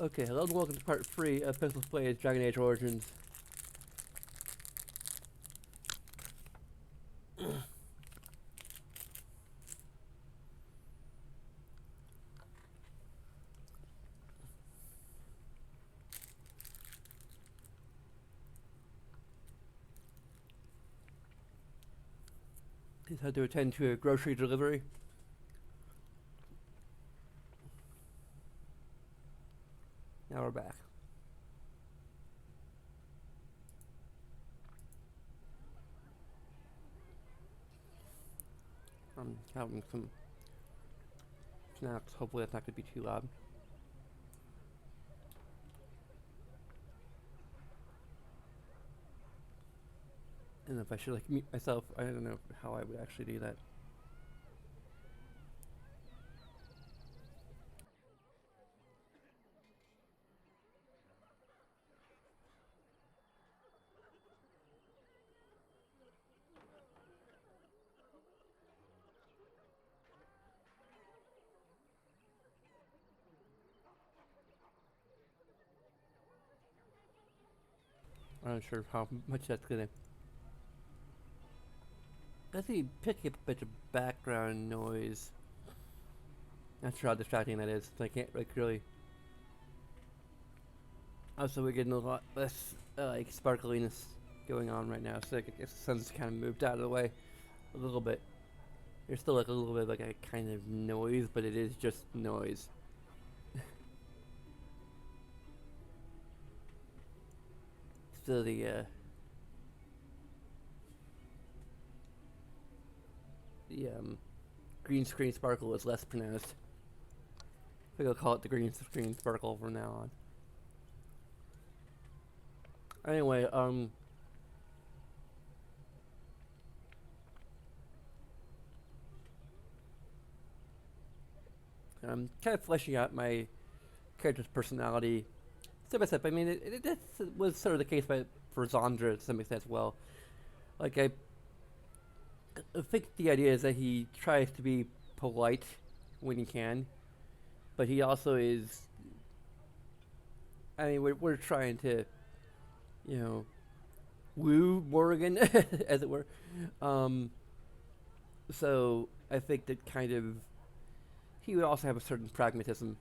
Okay, hello and welcome to part 3 of Pixel Play's Dragon Age Origins. He's had to attend to a grocery delivery. Now we're back. Having some snacks. Hopefully that's not going to be too loud. And if I should like mute myself, I don't know how I would actually do that. I'm not sure how much that's gonna. Let's see, pick up a bit of background noise. Not sure how distracting that is. So I can't like really. Also, we're getting a lot less like sparkliness going on right now. So I guess the sun's kind of moved out of the way a little bit. There's still like a little bit of like a kind of noise, but it is just noise. Still the green screen sparkle is less pronounced. I think I'll call it the green screen sparkle from now on. Anyway, I'm kind of fleshing out my character's personality step by step. I mean, it was sort of the case for Zandra to some extent as well. Like, I think the idea is that he tries to be polite when he can, but he also is. I mean, we're trying to, you know, woo Morrigan, as it were. So I think that kind of he would also have a certain pragmatism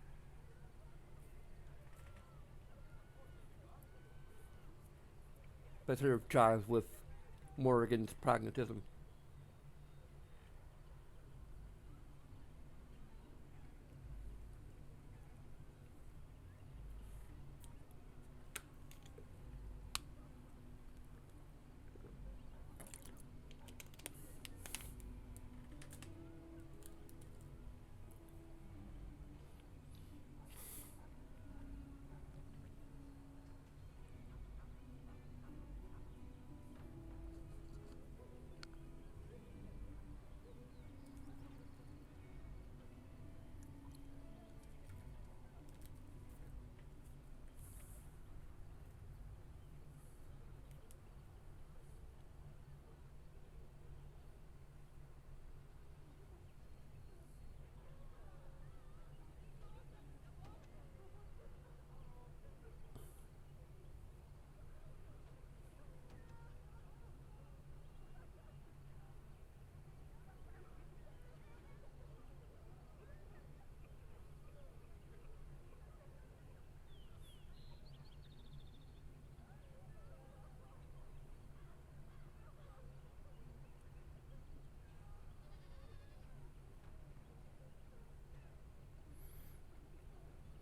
that sort of jives with Morrigan's pragmatism.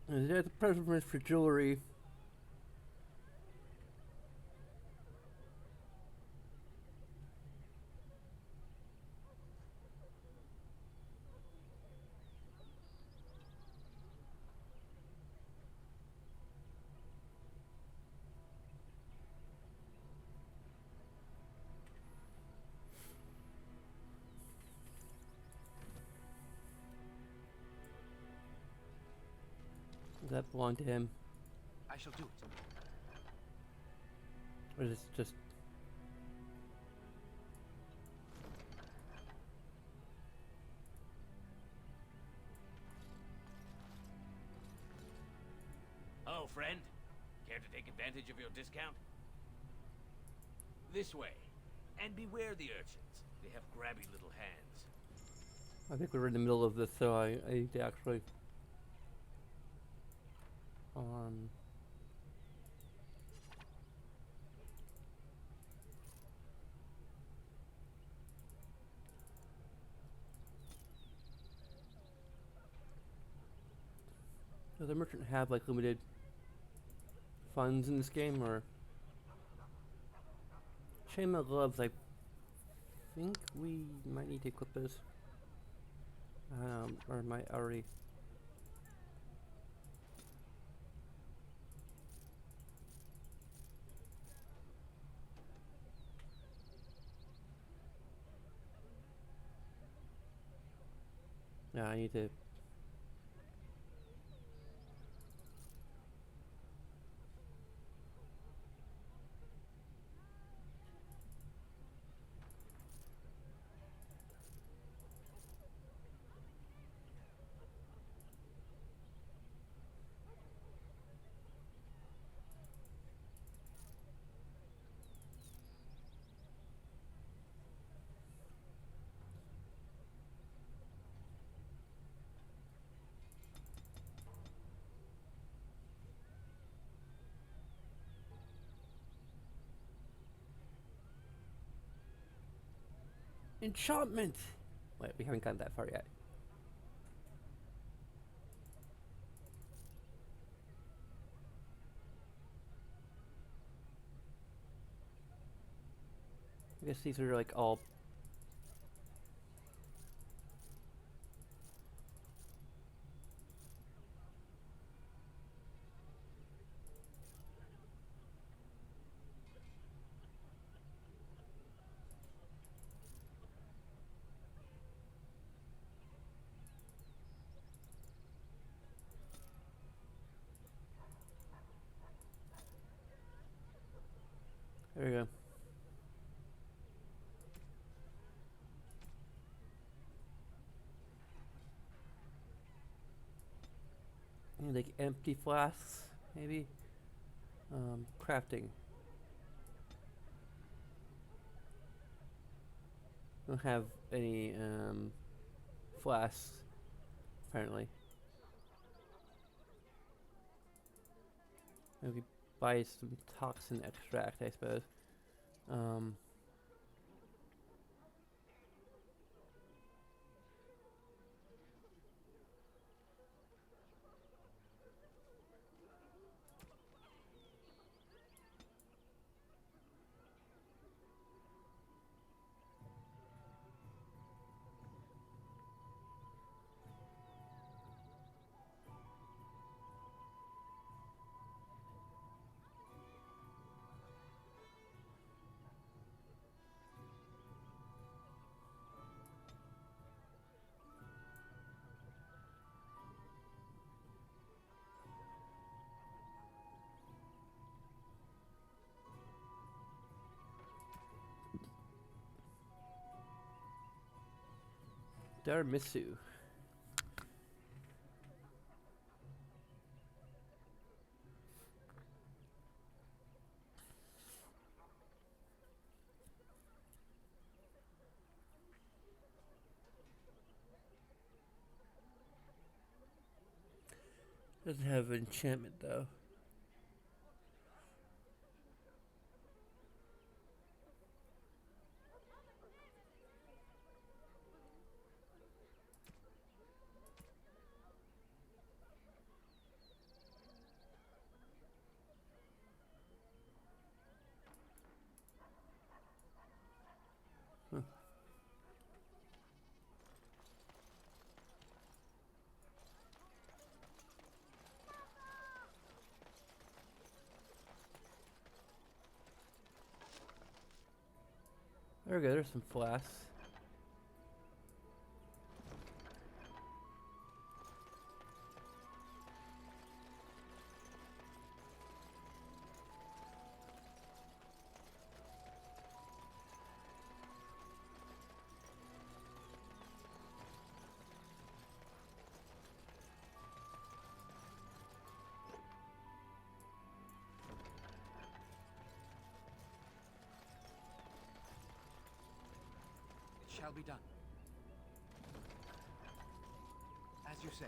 And there's a preference for jewelry. That belong to him. I shall do it. Or is it just. Hello, friend. Care to take advantage of your discount? This way. And beware the urchins. They have grabby little hands. I think we're in the middle of this, so I need to actually um does the merchant have like limited funds in this game, or chainmail gloves? I think we might need to equip those. Or might already. Yeah, I need to. Enchantment! Wait, we haven't gotten that far yet. I guess these are like all. There we go. And like empty flasks, maybe. Crafting. Don't have any flasks, apparently. Maybe buy some toxin extract, I suppose. Um, Darmisu. Doesn't have enchantment though. Huh. There we go, there's some flasks. shall be done. As you say.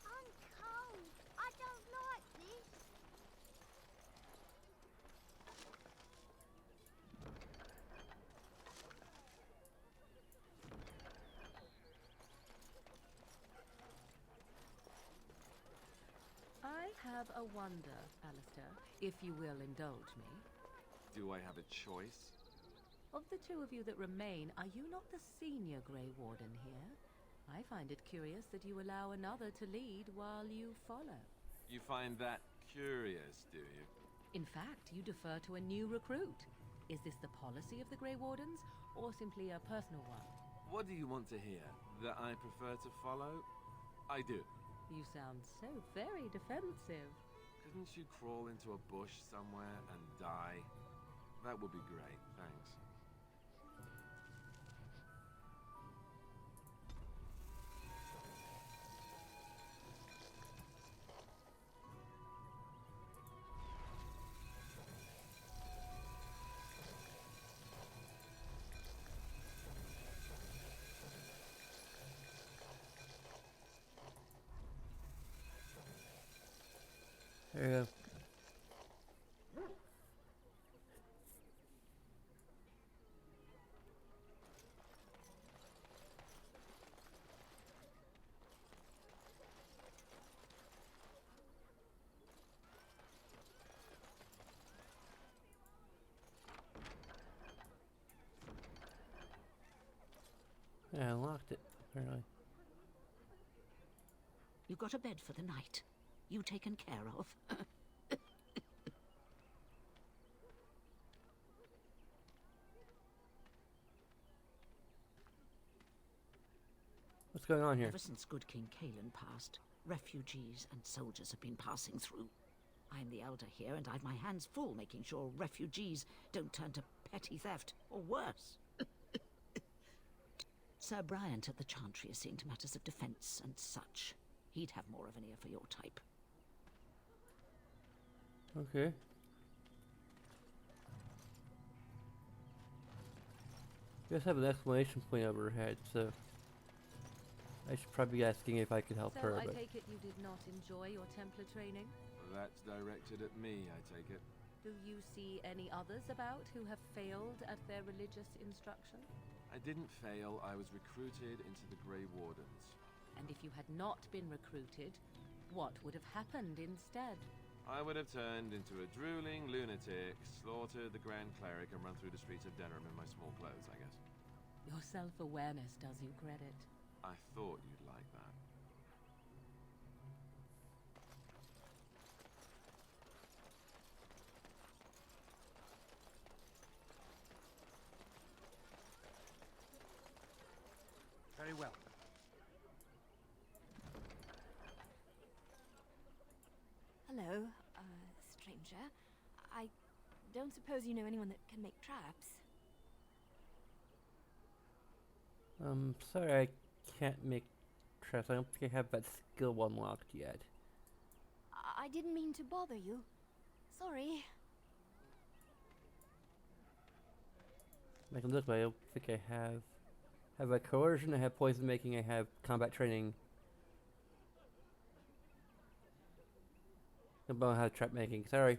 I'm cold. I don't like this. I have a wonder, Alistair, if you will indulge me. Do I have a choice? Of the two of you that remain, are you not the senior Grey Warden here? I find it curious that you allow another to lead while you follow. You find that curious, do you? In fact, you defer to a new recruit. Is this the policy of the Grey Wardens, or simply a personal one? What do you want to hear? That I prefer to follow? I do. You sound so very defensive. Couldn't you crawl into a bush somewhere and die? That would be great, thanks. There you go. Yeah, I locked it, apparently. You got a bed for the night. You taken care of. What's going on here? Ever since Good King Kalen passed, refugees and soldiers have been passing through. I'm the elder here, and I've my hands full making sure refugees don't turn to petty theft, or worse. Sir Bryant at the Chantry is seeing to matters of defence and such. He'd have more of an ear for your type. Okay. You guys have an exclamation point over her head, so I should probably be asking if I could help So her, I but take it you did not enjoy your Templar training? That's directed at me, I take it. Do you see any others about who have failed at their religious instruction? I didn't fail, I was recruited into the Grey Wardens. And if you had not been recruited, what would have happened instead? I would have turned into a drooling lunatic, slaughtered the Grand Cleric, and run through the streets of Denham in my small clothes, I guess. Your self-awareness does you credit. I thought you'd like that. Very well. Hello, stranger. I don't suppose you know anyone that can make traps? Sorry, I can't make traps. I don't think I have that skill unlocked yet. I didn't mean to bother you. Sorry. I can look, but I don't think I have a coercion, I have poison making, I have combat training. I don't have trap making, sorry.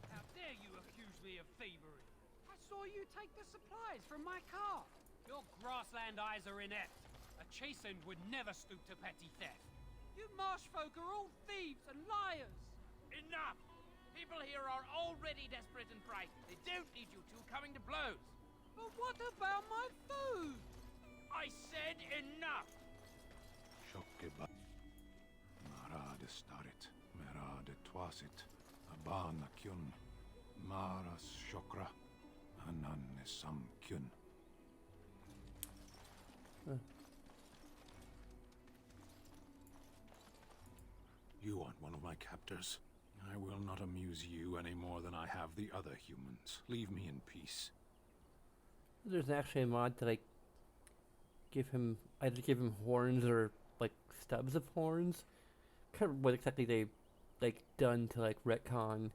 How dare you accuse me of thievery? I saw you take the supplies from my car. Your grassland eyes are inept. A chastened would never stoop to petty theft. You marsh folk are all thieves and liars. Enough! People here are already desperate and frightened. They don't need you two coming to blows. But what about my food? I said enough! Shokkeba. Marade starit, merade twasit, abana kyun, maras shokra, ananne some kyun. You aren't one of my captors. I will not amuse you any more than I have the other humans. Leave me in peace. There's actually a mod to like give him either give him horns or like stubs of horns. Can't remember what exactly they like done to like retcon.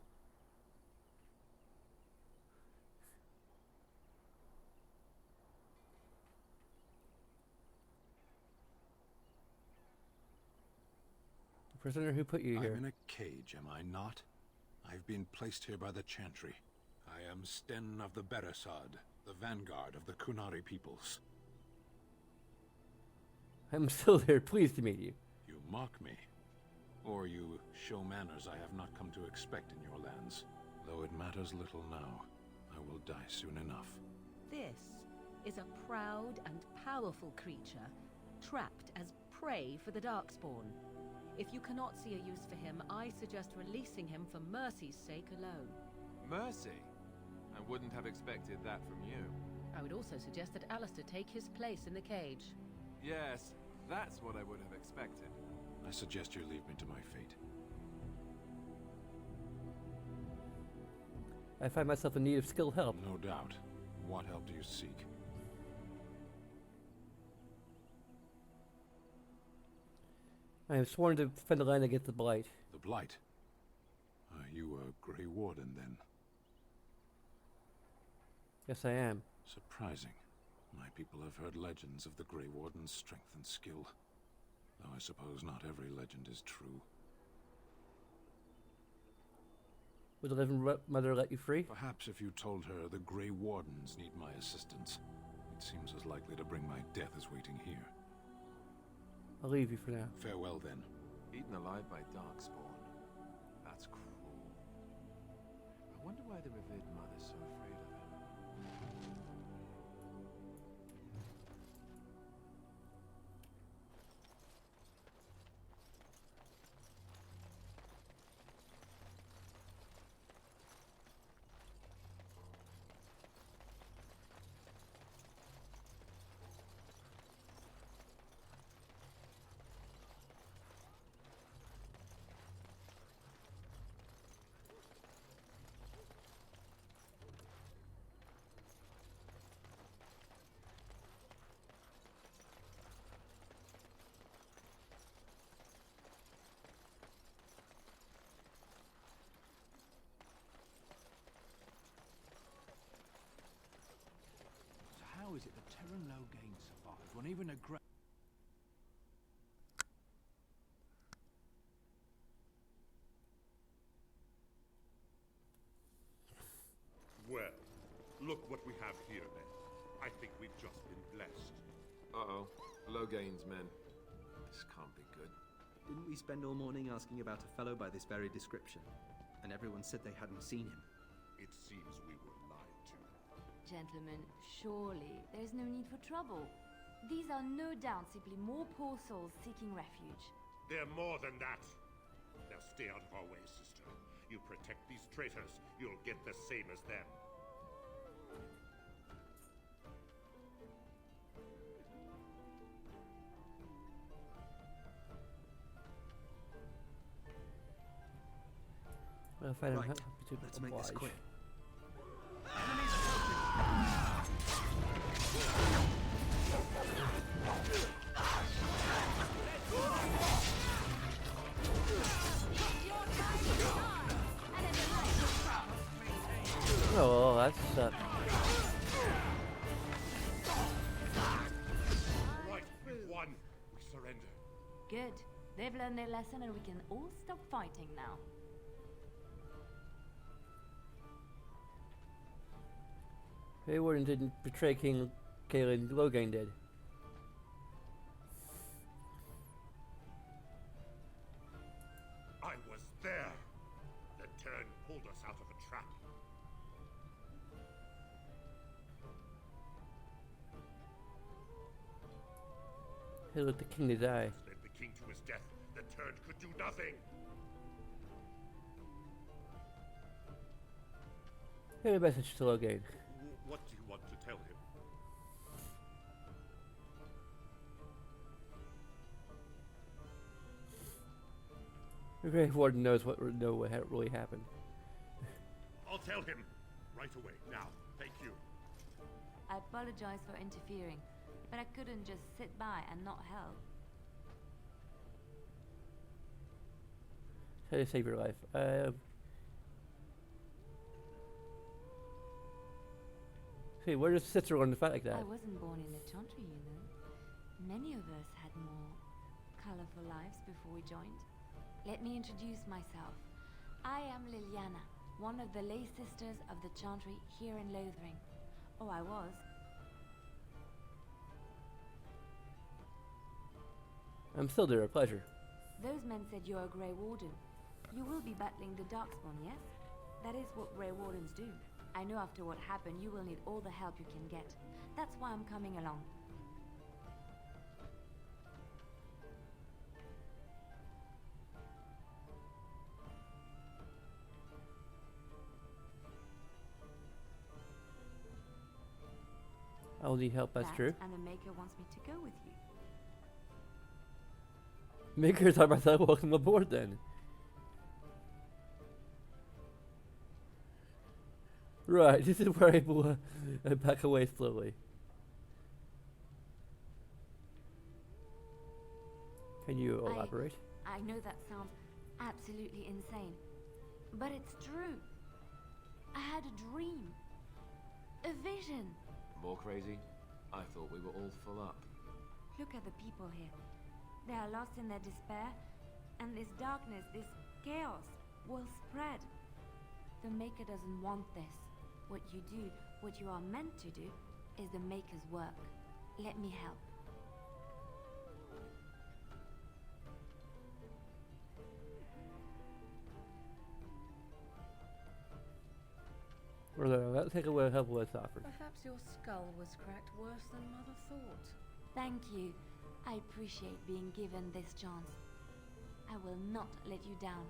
Prisoner, who put you here? I'm in a cage, am I not? I've been placed here by the Chantry. I am Sten of the Beresad, the vanguard of the Kunari peoples. I'm still there. Pleased to meet you. You mock me. Or you show manners I have not come to expect in your lands. Though it matters little now, I will die soon enough. This is a proud and powerful creature, trapped as prey for the Darkspawn. If you cannot see a use for him, I suggest releasing him for mercy's sake alone. Mercy? I wouldn't have expected that from you. I would also suggest that Alistair take his place in the cage. Yes, that's what I would have expected. I suggest you leave me to my fate. I find myself in need of skilled help. No doubt. What help do you seek? I am sworn to defend the land against the Blight. The Blight? Are you a Grey Warden, then? Yes, I am. Surprising. My people have heard legends of the Grey Warden's strength and skill. Though I suppose not every legend is true. Would the Living Mother let you free? Perhaps if you told her the Grey Wardens need my assistance, it seems as likely to bring my death as waiting here. I'll leave you for now. Farewell, then. Eaten alive by Darkspawn. That's cruel. I wonder why the revered mother's so afraid of him. So how is it that Terran Loghain survived when even a great... Well, look what we have here then. I think we've just been blessed. Uh-oh. Loghain's men. This can't be good. Didn't we spend all morning asking about a fellow by this very description? And everyone said they hadn't seen him. It seems we were lied to. Gentlemen, surely there's no need for trouble. These are no doubt simply more poor souls seeking refuge. They're more than that. Now stay out of our way, sister. You protect these traitors, you'll get the same as them. Well, if I don't Right. have to Let's make this quick. Oh, that's Right, we've won. We surrender. Good. They've learned their lesson and we can all stop fighting now. Grey Warden didn't betray King Galen. Loghain did. I was there. The turn pulled us out of a trap. He let the king to die. Led the king to his death. The turn could do nothing. Here's a message to Loghain. What do you want The Grey Warden knows what really happened. I'll tell him right away. Now, thank you. I apologize for interfering, but I couldn't just sit by and not help. Try to save your life. Hey, where does sister learn to fight like that? I wasn't born in the Chantry, you know. Many of us had more colorful lives before we joined. Let me introduce myself. I am Liliana, one of the lay sisters of the Chantry here in Lothering. Oh, I was. I'm still there, a pleasure. Those men said you're a Grey Warden. You will be battling the Darkspawn, yes? That is what Grey Wardens do. I know after what happened, you will need all the help you can get. That's why I'm coming along. I'll need help, that's true. And the Maker wants me to go with you. Makers are myself, welcome aboard then. Right, this is where I back away slowly. Can you elaborate? I know that sounds absolutely insane, but it's true. I had a dream. A vision. More crazy? I thought we were all full up. Look at the people here. They are lost in their despair, and this darkness, this chaos, will spread. The Maker doesn't want this. What you do, what you are meant to do, is the Maker's work. Let me help. Let's take away help what's offered. Perhaps your skull was cracked worse than Mother thought. Thank you. I appreciate being given this chance. I will not let you down.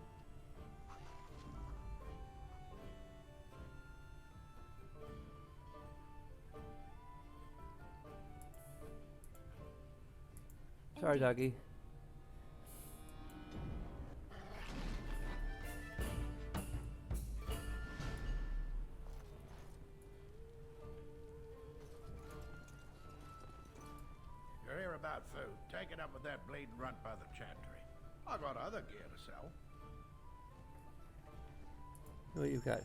Sorry, doggy. You're here about food. Take it up with that bleeding runt by the Chantry. I got other gear to sell. What you got?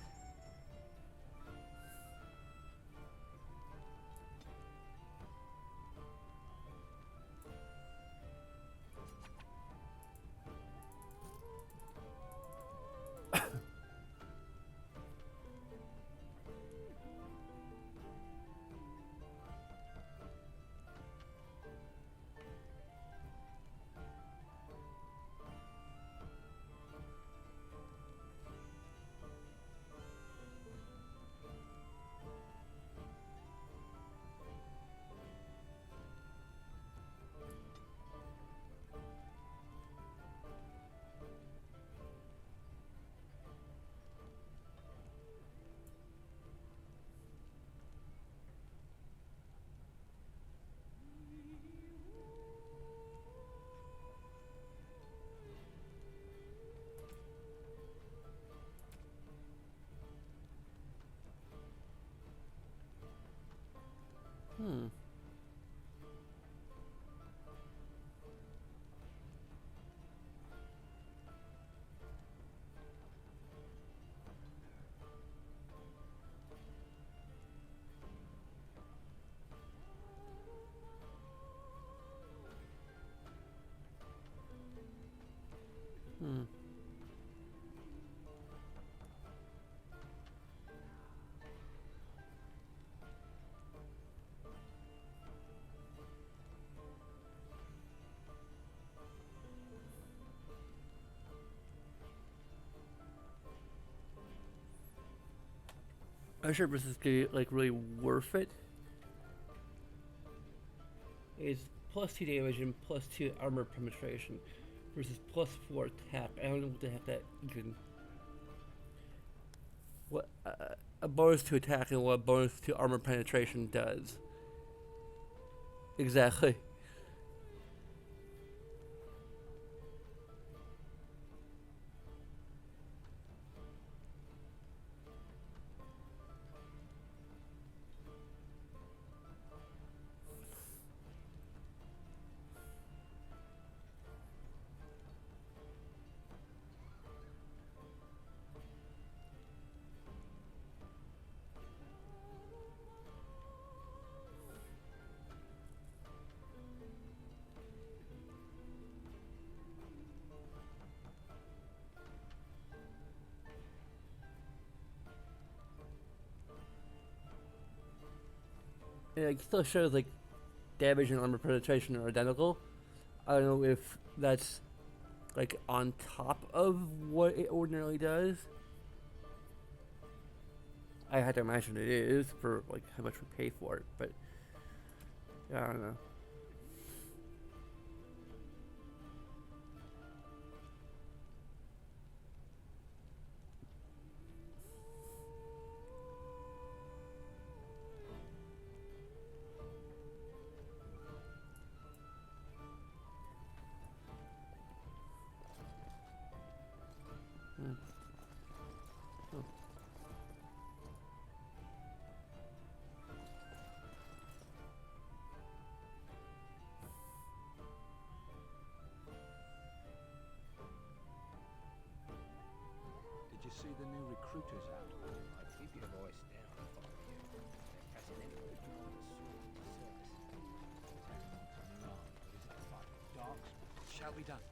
Hmm. Hmm. I'm sure this is like really worth it. It's plus 2 damage and plus 2 armor penetration versus plus 4 attack. I don't know what the heck that even. What a bonus to attack and what a bonus to armor penetration does. it still shows like damage and armor penetration are identical. I don't know if that's like on top of what it ordinarily does. I had to imagine it is for like how much we pay for it, but yeah, I don't know. Did you see the new recruiters out? Keep your voice down if I were you. They're passing anyone who holds a sword into service. Darks shall be done.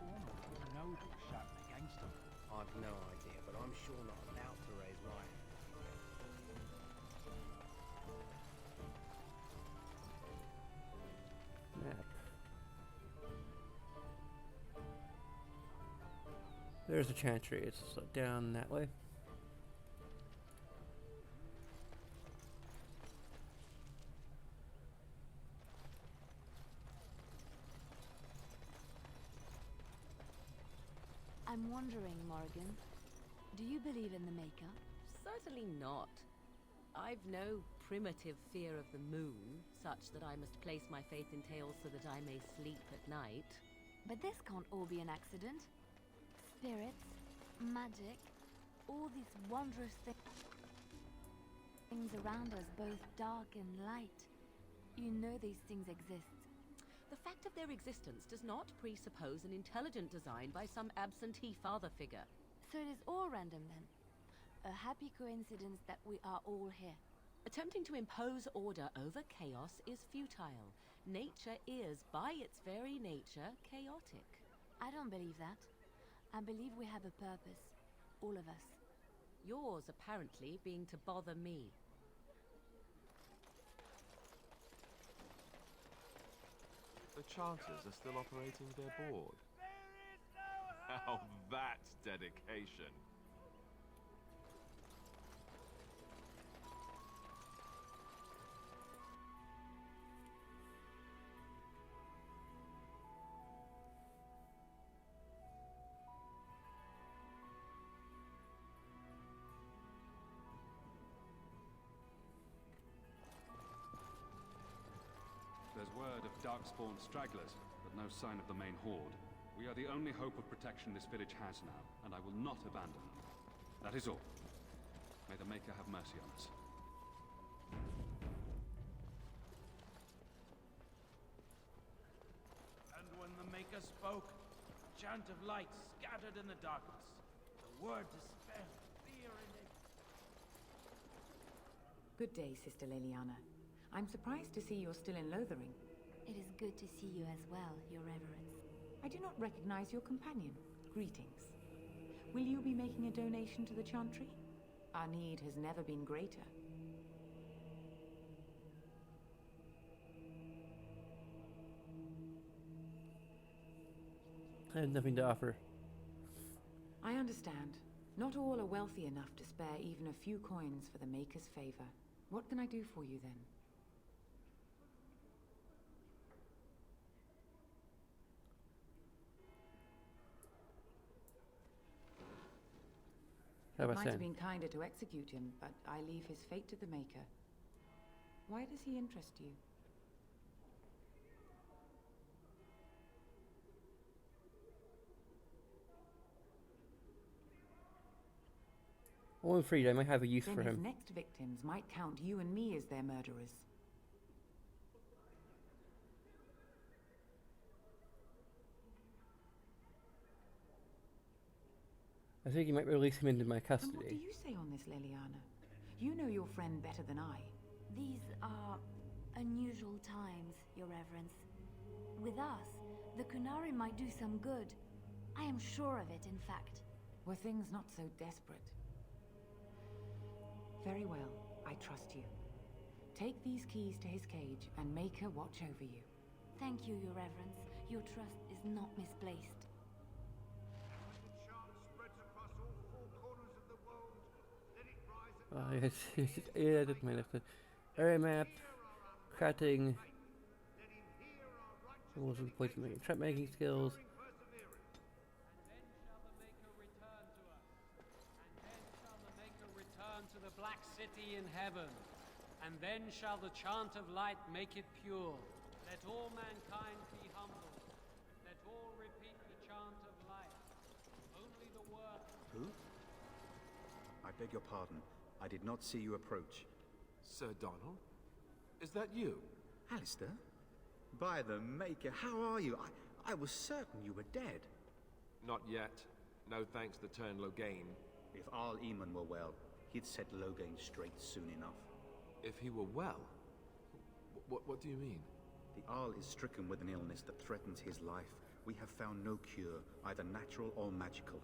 Almost a noble shouting against them. I've no idea, but I'm sure not about to raise my hand. Map. There's the chantry. It's down that way. I'm wondering, Morrigan, do you believe in the Maker? Certainly not. I've no primitive fear of the moon, such that I must place my faith in tales so that I may sleep at night. But this can't all be an accident. Spirits, magic, all these wondrous things around us, both dark and light. You know these things exist. The fact of their existence does not presuppose an intelligent design by some absentee father figure. So it is all random then. A happy coincidence that we are all here. Attempting to impose order over chaos is futile. Nature is, by its very nature, chaotic. I don't believe that. I believe we have a purpose. All of us. Yours, apparently, being to bother me. The Chanters are still operating their board. Now that's dedication. There's word of Darkspawn stragglers, but no sign of the main horde. We are the only hope of protection this village has now, and I will not abandon them. That is all. May the Maker have mercy on us. And when the Maker spoke, a chant of light scattered in the darkness. The word despair, fear, and Good day, Sister Leliana. I'm surprised to see you're still in Lothering. It is good to see you as well, Your Reverence. I do not recognize your companion. Greetings. Will you be making a donation to the Chantry? Our need has never been greater. I have nothing to offer. I understand. Not all are wealthy enough to spare even a few coins for the Maker's favor. What can I do for you then? How It about might have saying? been kinder to execute him, but I leave his fate to the Maker. Why does he interest you? Only freed, I might have a use Then for his him. next victims might count you and me as their murderers. I think you might release him into my And what do custody. you say on this, Leliana? You know your friend better than I. These are unusual times, Your Reverence. With us, the Kunari might do some good. I am sure of it, in fact. Were things not so desperate? Very well, I trust you. Take these keys to his cage and make her watch over you. Thank you, Your Reverence. Your trust is not misplaced. Yeah, I didn't mind it. Area map, crafting, rules and points making, trap making skills. Return to the Black City in heaven, and then shall the chant of light make it pure. Let all mankind be humble. Let all repeat the chant of light. Only the word. Who? I beg your pardon. I did not see you approach. Sir Donald? Is that you? Alistair? By the Maker, how are you? I was certain you were dead. Not yet. No thanks to Turn Loghain. If Arl Eamon were well, he'd set Loghain straight soon enough. If he were well? What do you mean? The Arl is stricken with an illness that threatens his life. We have found no cure, either natural or magical.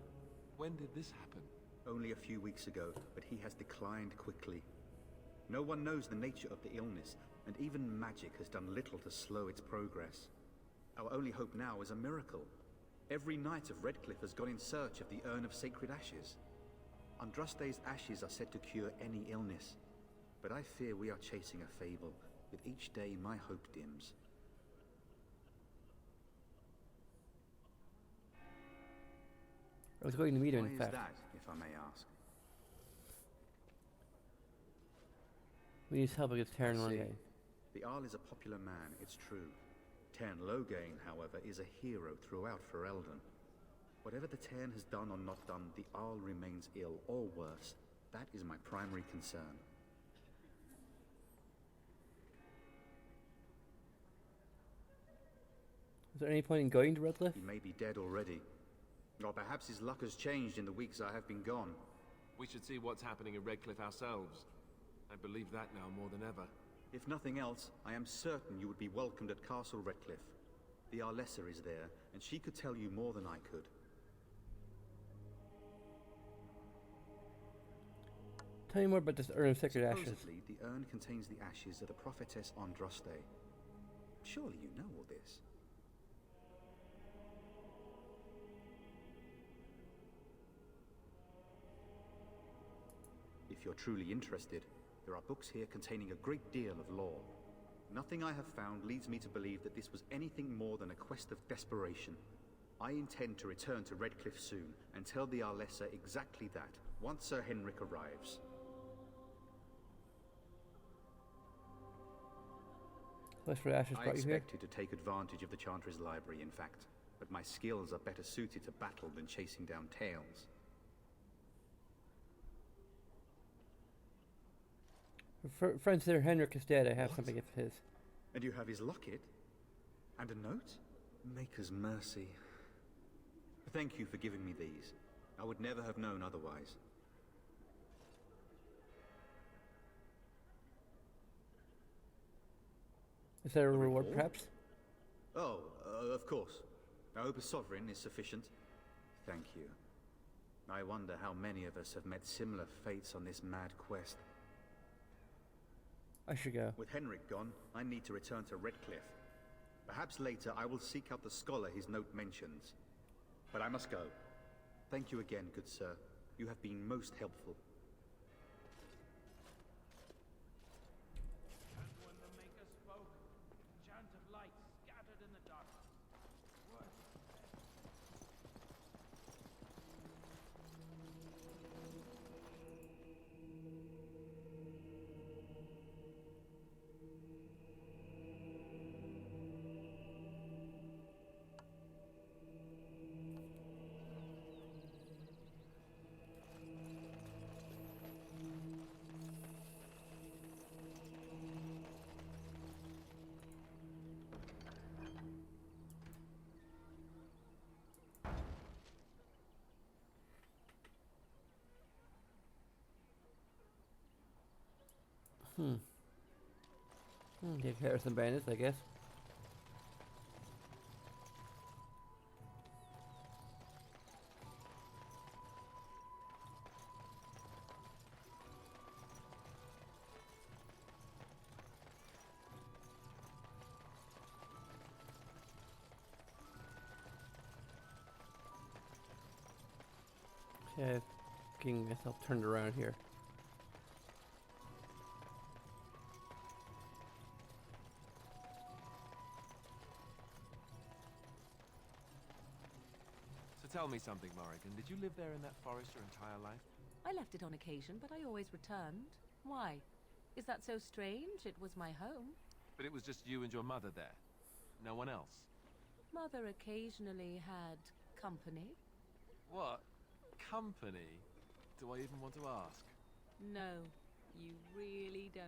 When did this happen? Only a few weeks ago, but he has declined quickly. No one knows the nature of the illness, and even magic has done little to slow its progress. Our only hope now is a miracle. Every knight of Redcliffe has gone in search of the Urn of Sacred Ashes. Andraste's ashes are said to cure any illness, but I fear we are chasing a fable. With each day, my hope dims. I was going to meet him, in Why fact. is that, if I may ask? We need help against Terran I see. Loghain. The Arl is a popular man, it's true. Terran Loghain, however, is a hero throughout Ferelden. Whatever the Terran has done or not done, the Arl remains ill, or worse. That is my primary concern. Is there any point in going to Redcliffe? He may be dead already. Or perhaps his luck has changed in the weeks I have been gone. We should see what's happening in Redcliffe ourselves. I believe that now more than ever. If nothing else, I am certain you would be welcomed at Castle Redcliffe. The Arlessa is there, and she could tell you more than I could. Tell me more about this Urn of Sacred Ashes. Supposedly, the urn contains the ashes of the prophetess Andraste. Surely you know all this. If you're truly interested, there are books here containing a great deal of lore. Nothing I have found leads me to believe that this was anything more than a quest of desperation. I intend to return to Redcliffe soon and tell the Arlessa exactly that, once Sir Henrik arrives. Quest for Ashes I brought you here? expected to take advantage of the Chantry's library, in fact, but my skills are better suited to battle than chasing down tales. Friend Sir Henrik is dead. I have something of his. And you have his locket? And a note? Maker's mercy. Thank you for giving me these. I would never have known otherwise. Is there a reward, perhaps? Oh, of course. I hope a sovereign is sufficient. Thank you. I wonder how many of us have met similar fates on this mad quest. I should go. With Henrik gone, I need to return to Redcliffe. Perhaps later I will seek out the scholar his note mentions. But I must go. Thank you again, good sir. You have been most helpful. And when the Maker spoke, a chant of light scattered in the darkness. Words Take care of some bandits, I guess. Okay, getting myself turned around here. So tell me something, Morrigan. Did you live there in that forest your entire life? I left it on occasion, but I always returned. Why? Is that so strange? It was my home. But it was just you and your mother there. No one else. Mother occasionally had company. What? Company? Do I even want to ask? No, you really don't.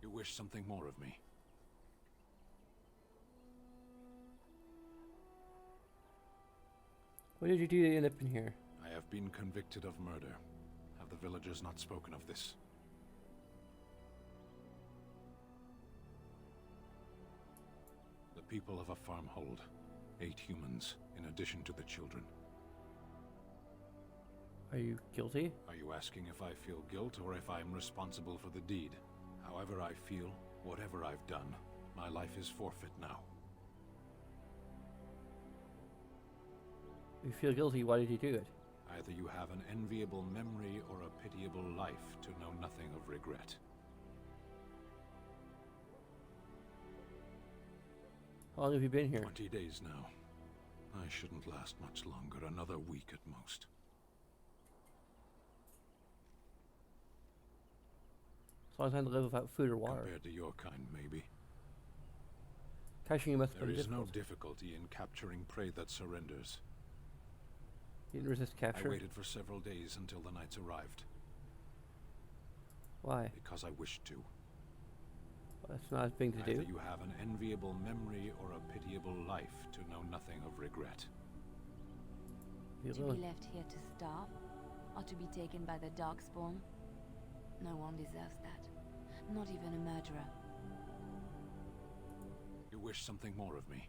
You wish something more of me? What did you do to end up in here? I have been convicted of murder. Have the villagers not spoken of this? The people of a farm hold 8 humans, in addition to the children. Are you guilty? Are you asking if I feel guilt or if I'm responsible for the deed? However I feel, whatever I've done, my life is forfeit now. If you feel guilty, why did you do it? Either you have an enviable memory or a pitiable life to know nothing of regret. How long have you been here? 20 days now. I shouldn't last much longer, another week at most. It's a long time to live without food or water. Compared to your kind, maybe. Catching you must have There been is difficult. no difficulty in capturing prey that surrenders. You didn't resist capture? I waited for several days until the knights arrived. Why? Because I wished to. Well, that's not a thing to Either do. you have an enviable memory or a pitiable life to know nothing of regret. You To be alone. left here to starve, or to be taken by the Darkspawn? No one deserves that. Not even a murderer. You wish something more of me?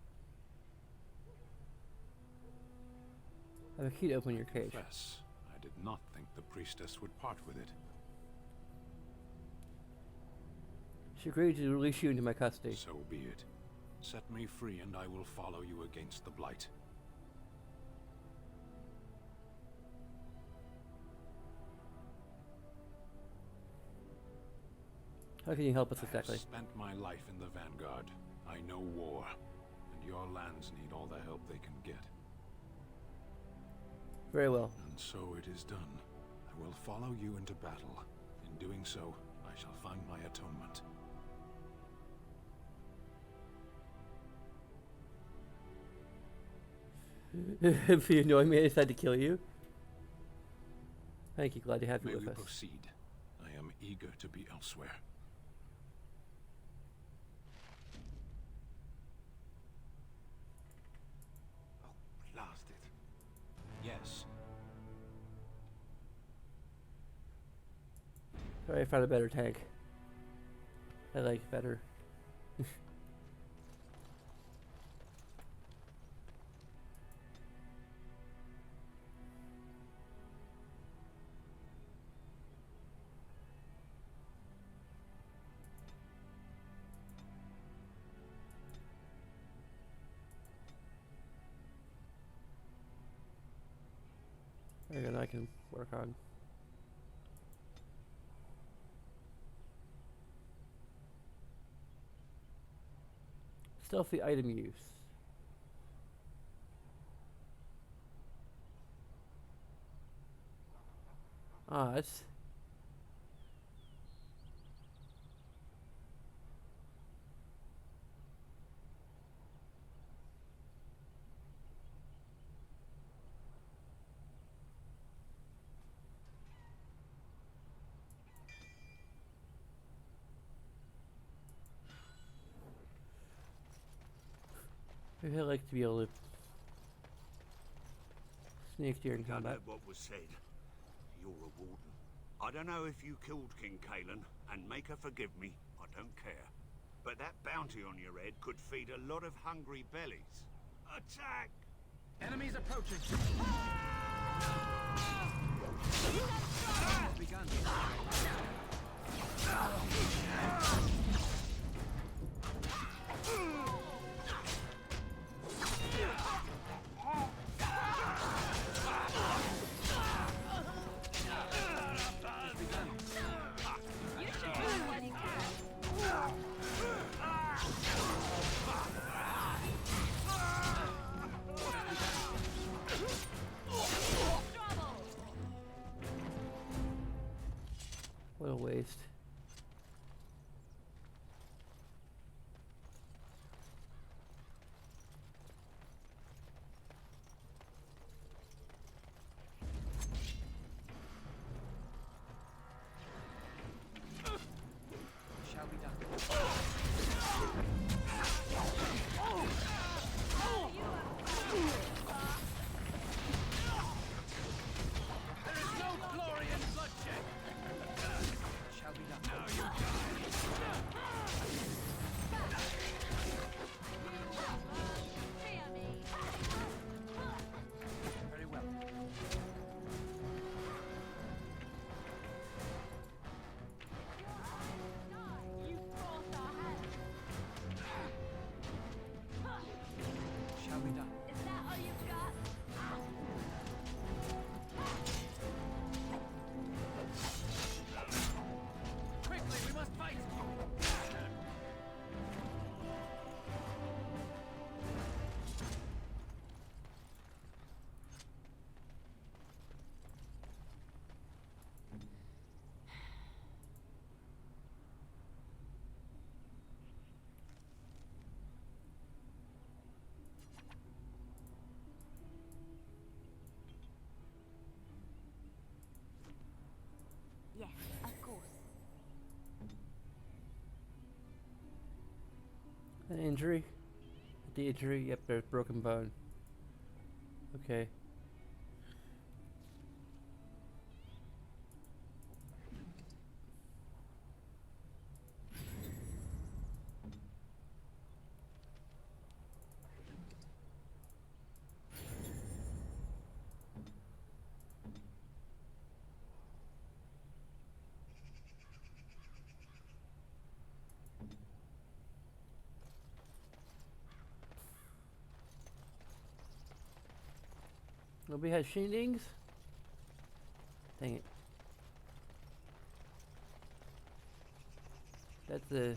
I have a key to open your cage. Confess, I did not think the priestess would part with it. She agreed to release you into my custody. So be it. Set me free and I will follow you against the Blight. How can you help us I exactly? have spent my life in the Vanguard. I know war, and your lands need all the help they can get. Very well. And so it is done. I will follow you into battle. In doing so, I shall find my atonement. If you annoy me, I decide to kill you. Thank you, glad to have you May with we us. proceed? I am eager to be elsewhere. Blast it. Yes. Sorry, I found a better tank. I like it better. And I can work on. Stealthy item use. Ah, it's maybe I'd like to be able to sneak during I combat. heard what was said. you're a warden. I don't know if you killed King Kalen, and make her forgive me, I don't care. But that bounty on your head could feed a lot of hungry bellies. Attack! Enemies approaching. Begun. What a waste. Shall be done. There is no glory in bloodshed. Shall be done. Now you very well. Shall be done. Is that all you've got? Quickly, we must fight! Yes, of course. An injury? The injury? Yep, there's broken bone. Okay. Nobody has shindings? Dang it. That's the...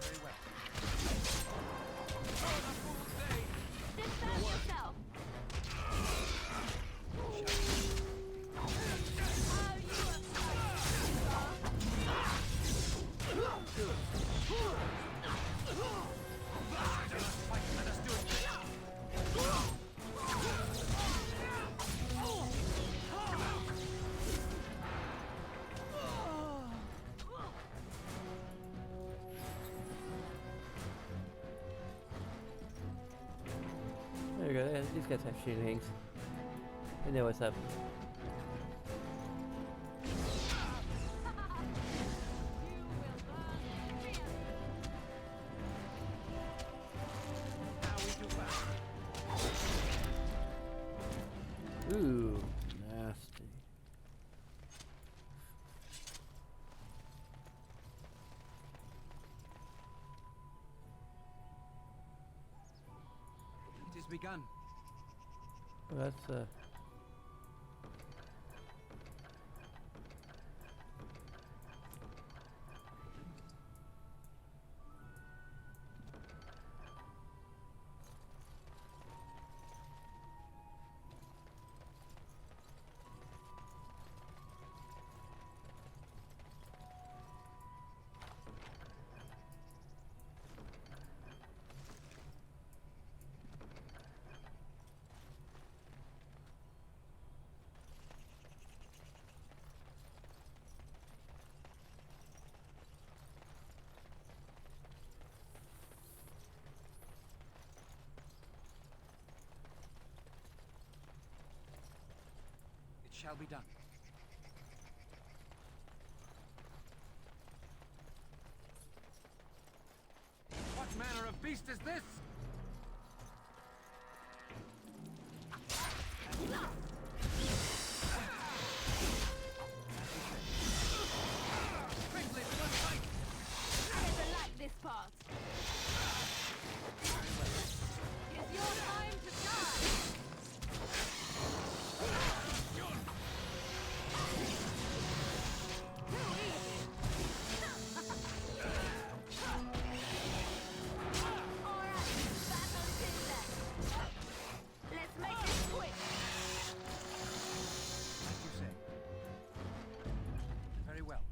Very well. Dispel yourself. There we go. Yeah, these guys have shindings. They know what's up. Ooh, nasty. It is begun. Well, that's shall be done. What manner of beast is this? Quickly, we must fight! I never like this part. It's your time to shine. Too easy. All right, back on business. Let's make this quick. As you say. Very well.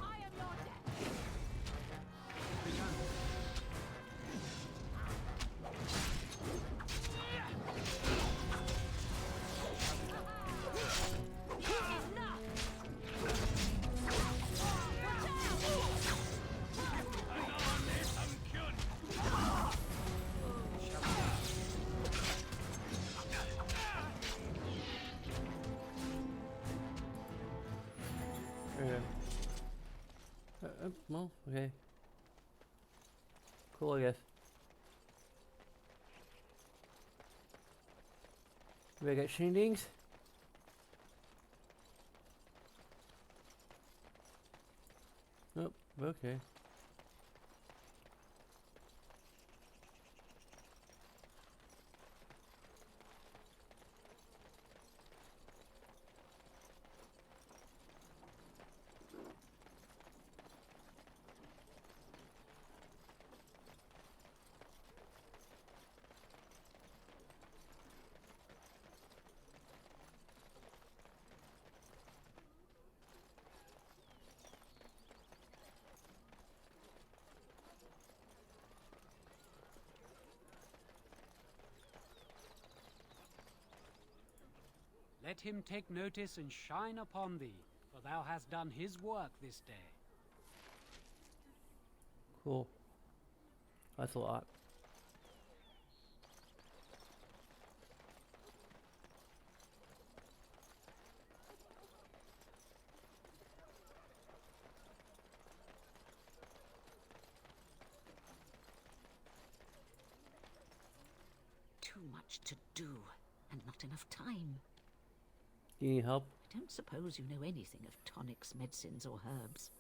I am your death. Enough. Okay. Well, okay. Cool, I guess. Do I get shindings? Nope. Okay. Let him take notice and shine upon thee, for thou hast done his work this day. Cool. That's a lot. Too much to do, and not enough time. Do you need help? I don't suppose you know anything of tonics, medicines, or herbs.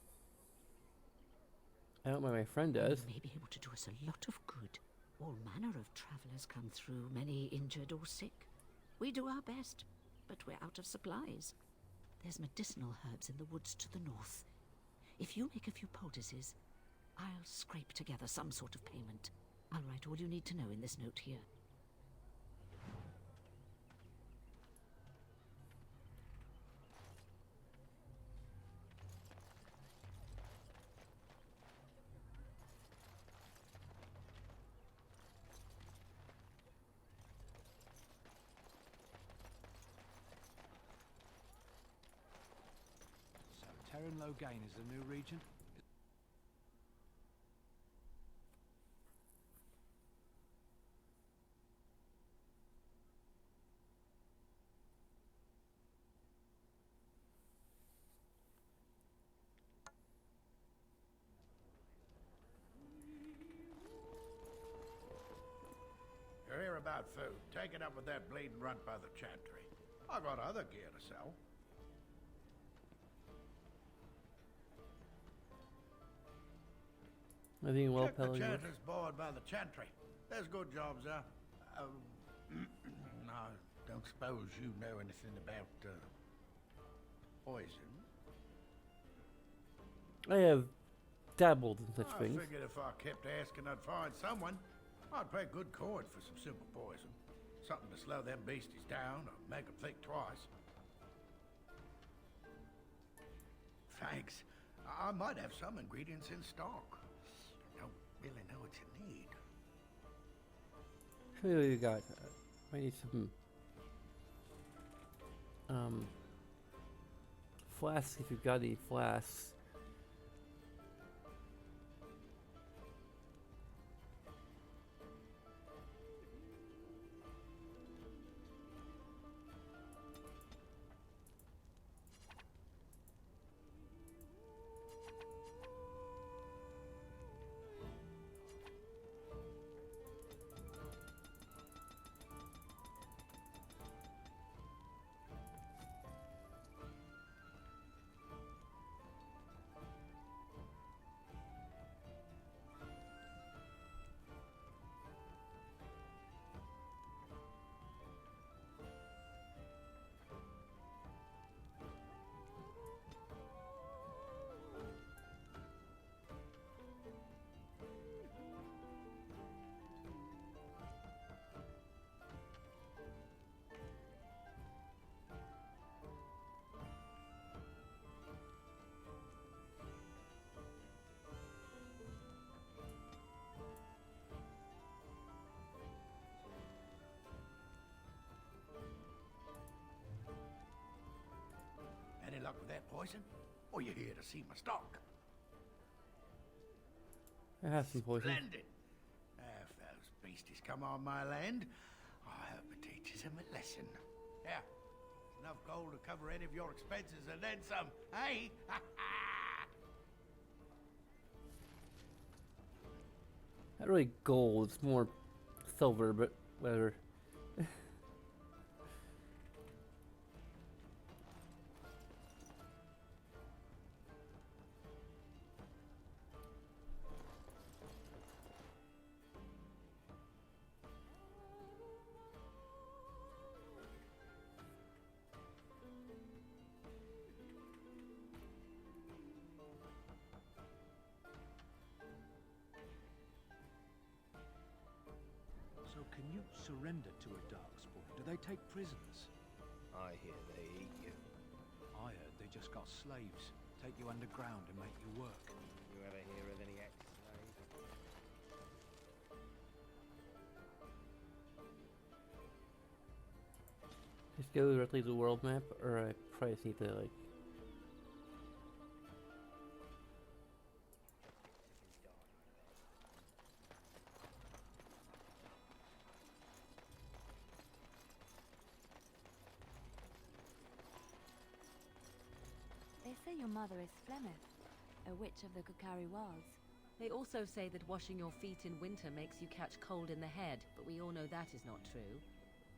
I don't know my friend does. You may be able to do us a lot of good. All manner of travellers come through, many injured or sick. We do our best, but we're out of supplies. There's medicinal herbs in the woods to the north. If you make a few poultices, I'll scrape together some sort of payment. I'll write all you need to know in this note here. So, Terran Logain is the new region? You're here about food. Take it up with that bleeding runt by the chantry. I got other gear to sell. I think well, Check the Pelly. chanter's board by the chantry. There's good jobs there. No, don't suppose you know anything about poison. I have dabbled in such I things. figured if I kept asking, I'd find someone. I'd pay good coin for some simple poison. Something to slow them beasties down or make them think twice. Thanks. I might have some ingredients in stock. Don't really know what you need. What do you got? I need some flasks if you've got any flasks. Any luck with that poison? Or you here to see my stock? I have some poison. Splendid. If those beasties come on my land, I hope it teaches them a lesson. Yeah, enough gold to cover any of your expenses and then some, hey? Not really gold, it's more silver, but whatever. So can you surrender to a Darkspawn? Do they take prisoners? I hear they eat you. I heard they just got slaves. Take you underground and make you work. You ever hear of any ex-slaves? Just go directly to the world map, or I probably just need to like. They say your mother is Flemeth, a witch of the Kukari Wilds. They also say that washing your feet in winter makes you catch cold in the head, but we all know that is not true.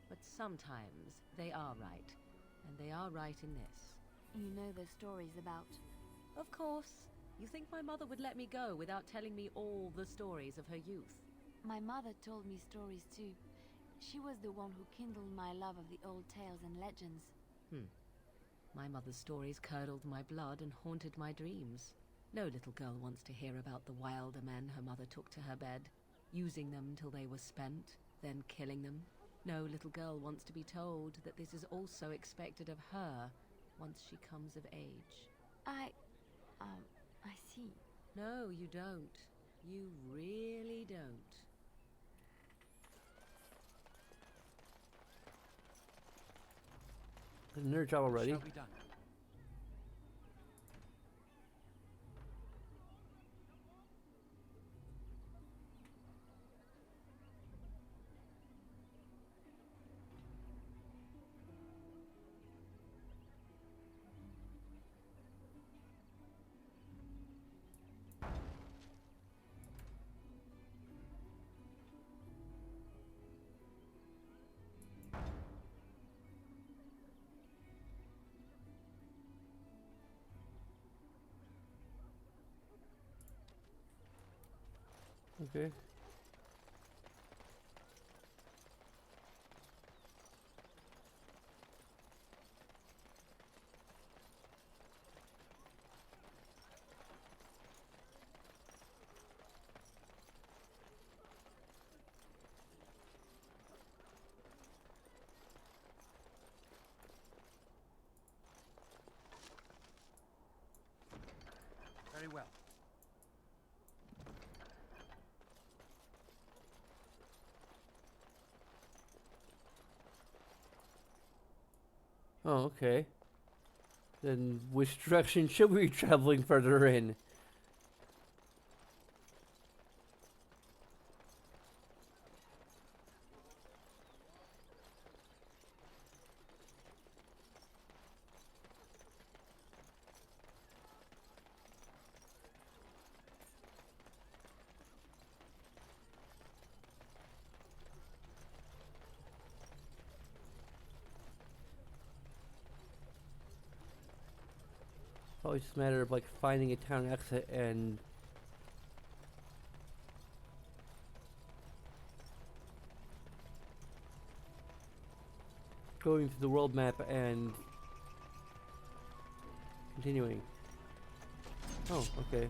But sometimes they are right, and they are right in this. You know the stories about... Of course. You think my mother would let me go without telling me all the stories of her youth? My mother told me stories too. She was the one who kindled my love of the old tales and legends. My mother's stories curdled my blood and haunted my dreams. No little girl wants to hear about the wilder men her mother took to her bed, using them till they were spent, then killing them. No little girl wants to be told that this is also expected of her once she comes of age. I see. No, you don't. You really don't. Is the nerd job already? Shall be done. Okay. Very well. Oh, okay. Then which direction should we be traveling further in? Probably just a matter of like finding a town exit and going to the world map and continuing. Oh, okay.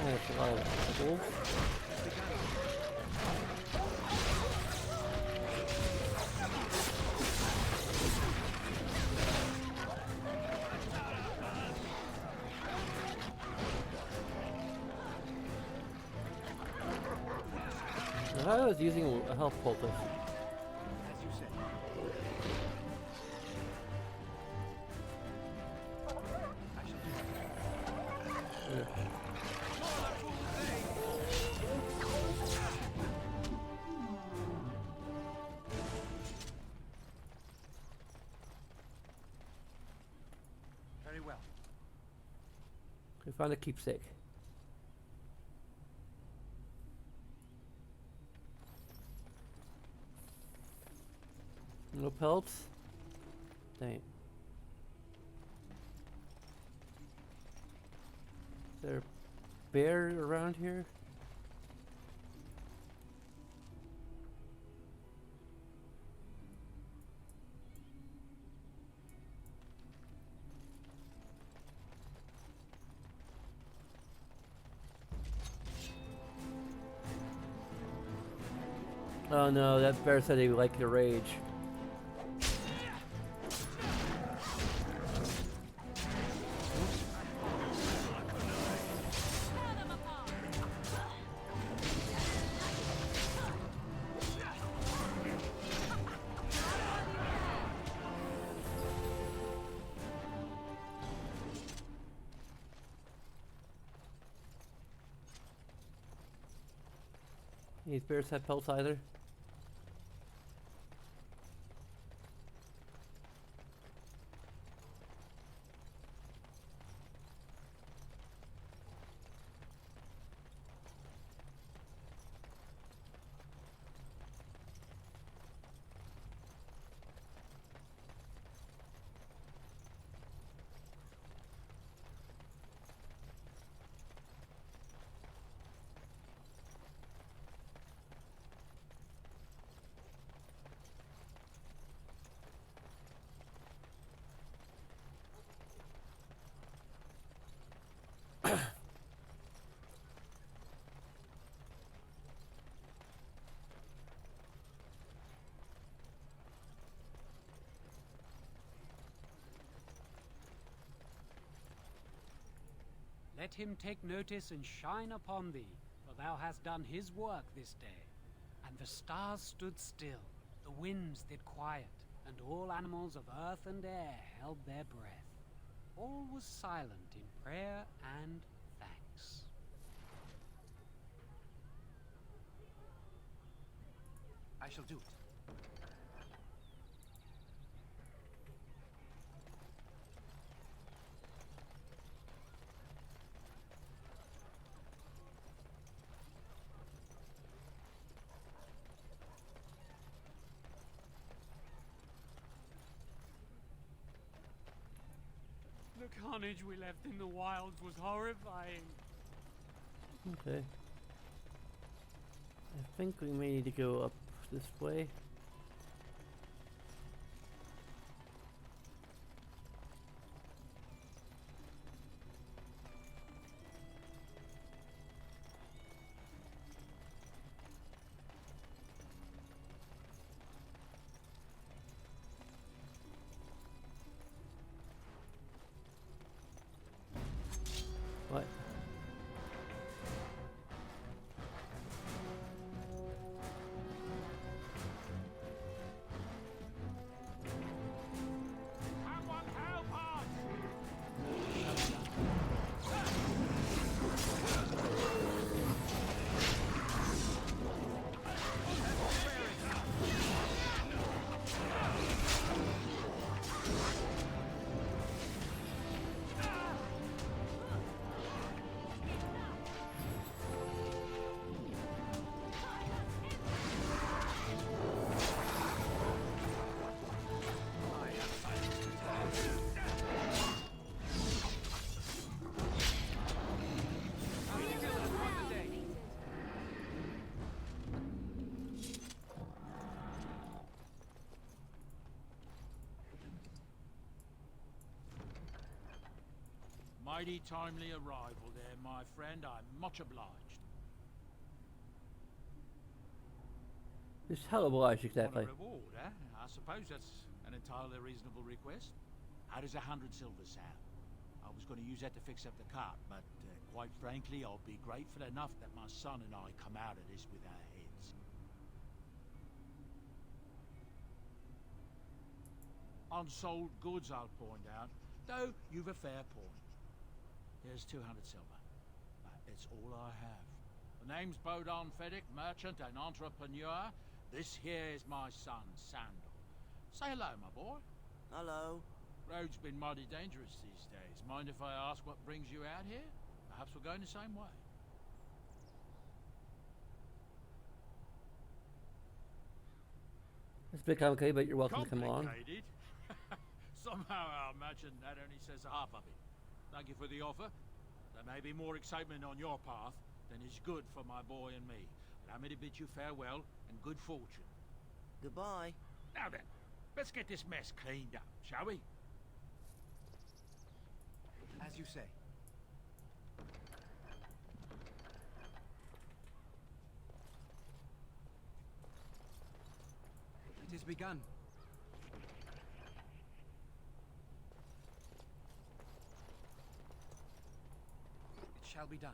That's a lot of wolves. I thought I was using a health poultice. As you said. I shall do that. Yeah. Very well. We found a keepsake. No pelts? Dang. Is there a bear around here? Oh no, that bear said he would like your rage. These bears have pelts either? Let him take notice and shine upon thee, for thou hast done his work this day. And the stars stood still, the winds did quiet, and all animals of earth and air held their breath. All was silent in prayer and thanks. I shall do it. The carnage we left in the wilds was horrifying. Okay. I think we may need to go up this way. What? Someone help us! Mighty timely arrival there, my friend. I'm much obliged. Just how obliged exactly? What a reward, eh? I suppose that's an entirely reasonable request. How does 100 silver sound? I was going to use that to fix up the cart, but quite frankly, I'll be grateful enough that my son and I come out of this with our heads. Unsold goods, I'll point out, though you've a fair point. Here's 200 silver. It's all I have. The name's Bodon Feddick, merchant and entrepreneur. This here is my son, Sandal. Say hello, my boy. Hello. Road's been mighty dangerous these days. Mind if I ask what brings you out here? Perhaps we're going the same way. It's a bit complicated, but you're welcome to come along. Complicated? Somehow I imagine that only says half of it. Thank you for the offer. There may be more excitement on your path than is good for my boy and me. Allow me to bid you farewell and good fortune. Goodbye. Now then, let's get this mess cleaned up, shall we? As you say. It has begun. It shall be done.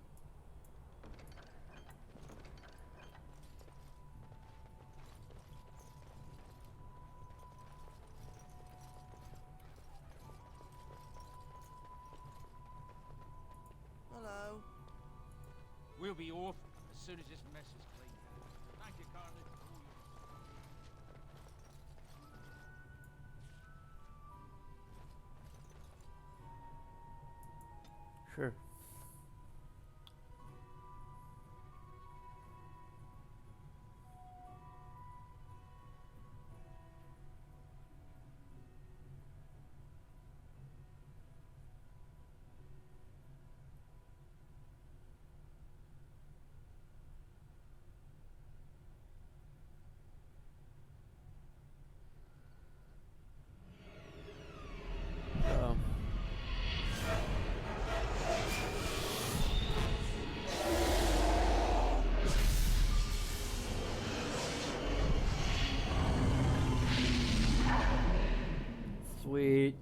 Hello. We'll be off as soon as this mess is cleaned. Thank you kindly for all your... Sure. Oh. Sweet.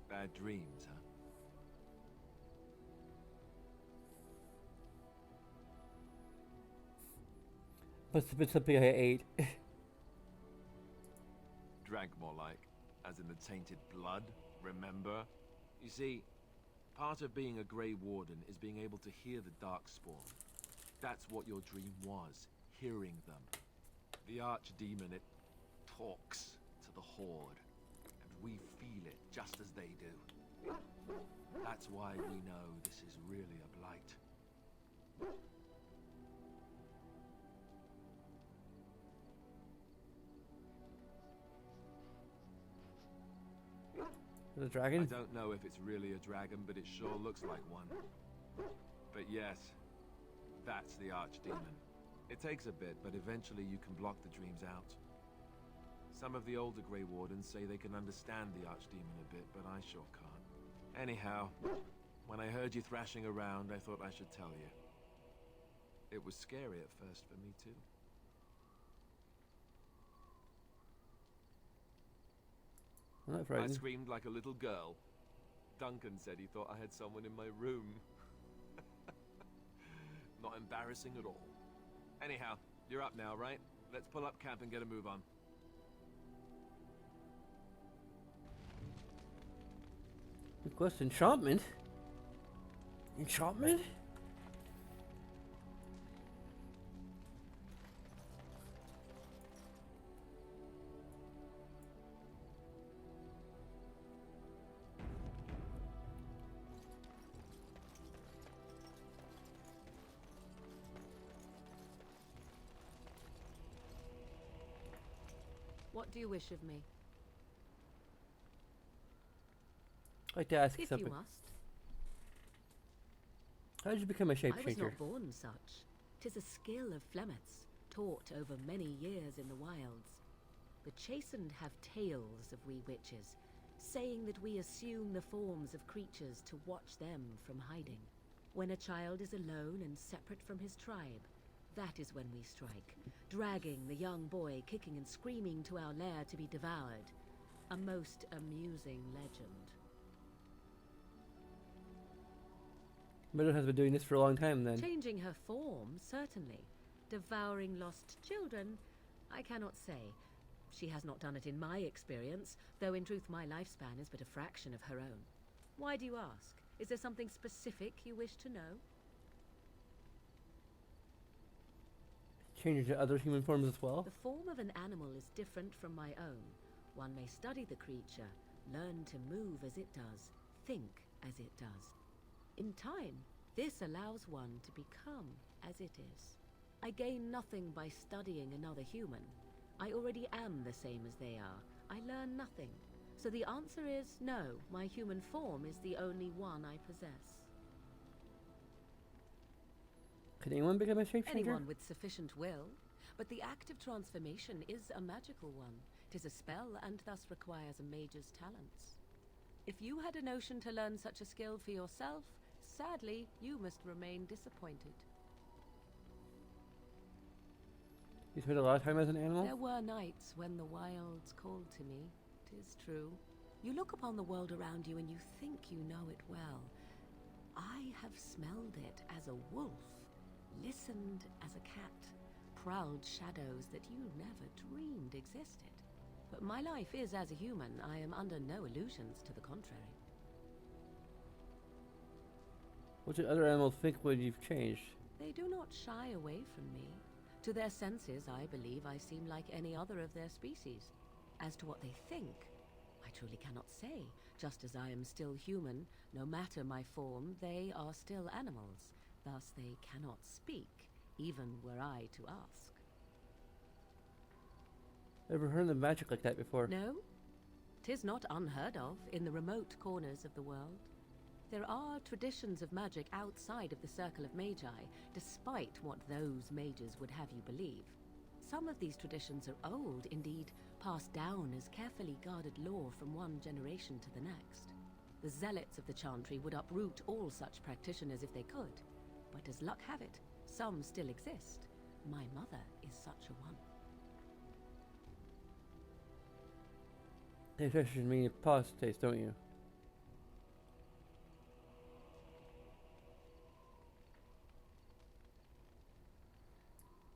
Bad dreams, huh? Must have been something I ate. Drank more like, as in the tainted blood, remember? You see, part of being a Grey Warden is being able to hear the Darkspawn. That's what your dream was, hearing them. The Archdemon, it talks to the Horde, and we feel it just as they do. That's why we know this is really a blight. The dragon? I don't know if it's really a dragon, but it sure looks like one. But yes, that's the Archdemon. It takes a bit, but eventually you can block the dreams out. Some of the older Grey Wardens say they can understand the Archdemon a bit, but I sure can't. Anyhow, when I heard you thrashing around, I thought I should tell you. It was scary at first for me too. Not I frightening. screamed like a little girl. Duncan said he thought I had someone in my room. Not embarrassing at all. Anyhow, you're up now, right? Let's pull up camp and get a move on. Request enchantment? Enchantment? What do you wish of me? I'd like to ask If something. you must. How did you become a I was shapeshifter? not born such. 'Tis a skill of Flemeth's, taught over many years in the wilds. The chastened have tales of we witches, saying that we assume the forms of creatures to watch them from hiding. When a child is alone and separate from his tribe, that is when we strike, dragging the young boy kicking and screaming to our lair to be devoured. A most amusing legend. Meadow has been doing this for a long time then. Changing her form, certainly. Devouring lost children, I cannot say. She has not done it in my experience, though in truth my lifespan is but a fraction of her own. Why do you ask? Is there something specific you wish to know? Change into other human forms as well? The form of an animal is different from my own. One may study the creature, learn to move as it does, think as it does. In time, this allows one to become as it is. I gain nothing by studying another human. I already am the same as they are. I learn nothing. So the answer is no, my human form is the only one I possess. Can anyone become a shapeshifter? Anyone with sufficient will, but the act of transformation is a magical one. 'Tis a spell and thus requires a mage's talents. If you had a notion to learn such a skill for yourself, sadly, you must remain disappointed. You spent a lot of time as an animal? There were nights when the wilds called to me, 'tis true. You look upon the world around you and you think you know it well. I have smelled it as a wolf, listened as a cat, prowled shadows that you never dreamed existed. But my life is as a human. I am under no illusions to the contrary. What do other animals think when you've changed? They do not shy away from me. To their senses, I believe I seem like any other of their species. As to what they think, I truly cannot say. Just as I am still human, no matter my form, they are still animals. Thus they cannot speak, even were I to ask. Ever heard of magic like that before? No? 'Tis not unheard of in the remote corners of the world. There are traditions of magic outside of the circle of magi, despite what those mages would have you believe. Some of these traditions are old, indeed, passed down as carefully guarded lore from one generation to the next. The zealots of the Chantry would uproot all such practitioners if they could. But as luck have it, some still exist. My mother is such a one. They traditions mean apostates, don't you?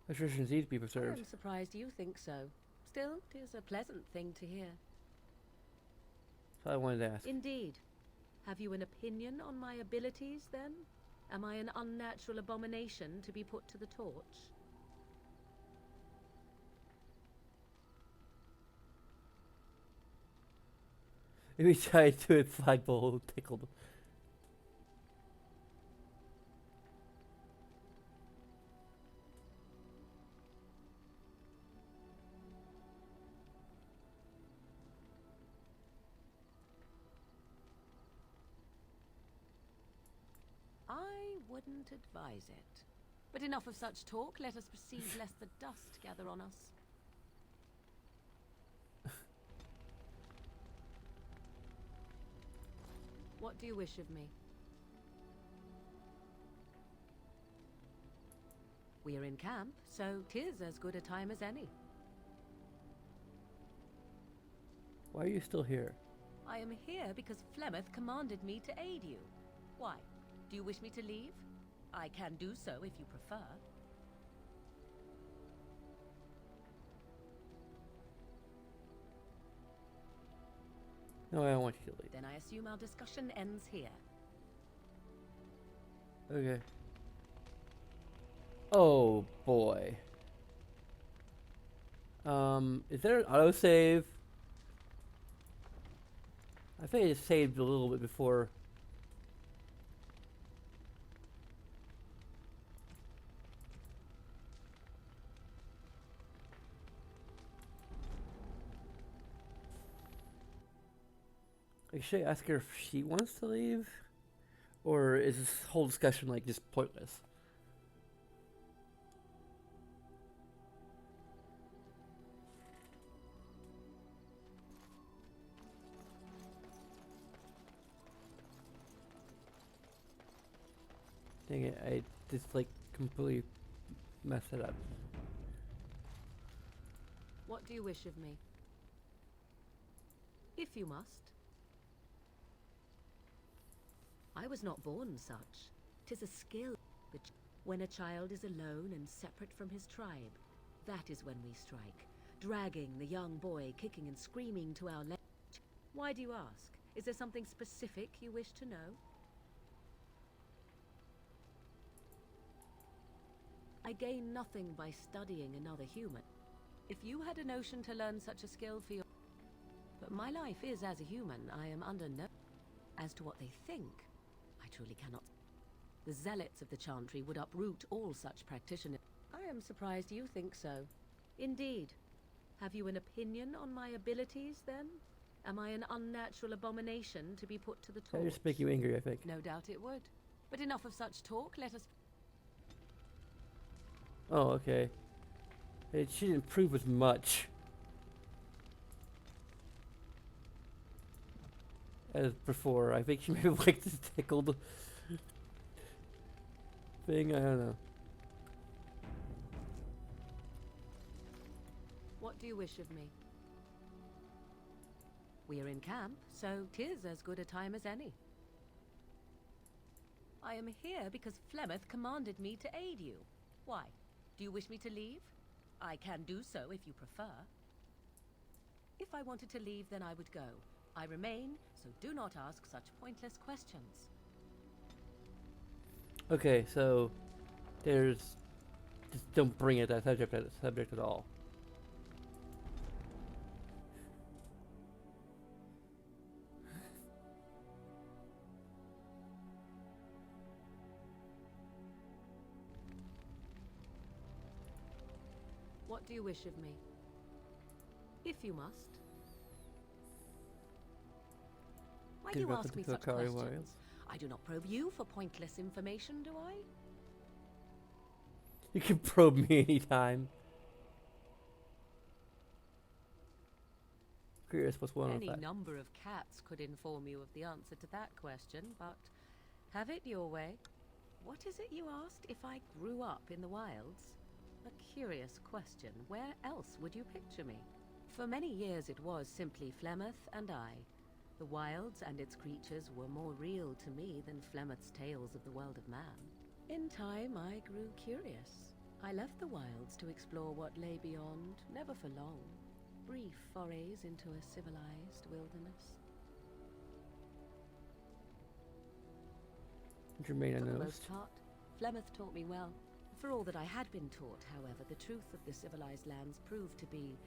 The traditions need to be I preserved. am surprised you think so. Still, 'tis a pleasant thing to hear. So I wanted to ask. Indeed. Have you an opinion on my abilities, then? Am I an unnatural abomination to be put to the torch? If we tied to a flagpole, tickled. I wouldn't advise it. But enough of such talk. Let us proceed, lest the dust gather on us. What do you wish of me? We're in camp, so 'tis as good a time as any. Why are you still here? I am here because Flemeth commanded me to aid you. Why? Do you wish me to leave? I can do so if you prefer. No, I don't want you to leave. Then I assume our discussion ends here. Okay. Oh boy. Is there an autosave? I think I just saved a little bit before. Like, should I ask her if she wants to leave? Or is this whole discussion like just pointless? Dang it, I just like completely messed it up. What do you wish of me? If you must. I was not born such. 'Tis a skill. When a child is alone and separate from his tribe, that is when we strike, dragging the young boy kicking and screaming to our left. Why do you ask? Is there something specific you wish to know? I gain nothing by studying another human. If you had a notion to learn such a skill for your... But my life is as a human. I am under no... As to what they think, I truly cannot... The zealots of the Chantry would uproot all such practitioners. I am surprised you think so. Indeed. Have you an opinion on my abilities, then? Am I an unnatural abomination to be put to the torch? That just make you angry, I think. No doubt it would. But enough of such talk, let us... Oh, okay. She didn't improve as much as before. I think she maybe liked this tickled thing. I don't know. What do you wish of me? We are in camp, so 'tis as good a time as any. I am here because Flemeth commanded me to aid you. Why? Do you wish me to leave? I can do so if you prefer. If I wanted to leave, then I would go. I remain, so do not ask such pointless questions. Okay, so there's just don't bring it that subject at all. What do you wish of me? If you must. Why do you ask me such questions? I do not probe you for pointless information, do I? You can probe me anytime. Curious what's one of that. Any number of cats could inform you of the answer to that question, but have it your way. What is it you asked if I grew up in the wilds? A curious question. Where else would you picture me? For many years it was simply Flemeth and I. The wilds and its creatures were more real to me than Flemeth's tales of the world of man. In time I grew curious. I left the wilds to explore what lay beyond, never for long. Brief forays into a civilized wilderness. Jermaine, I For the noticed. most part, Flemeth taught me well. For all that I had been taught, however, the truth of the civilized lands proved to be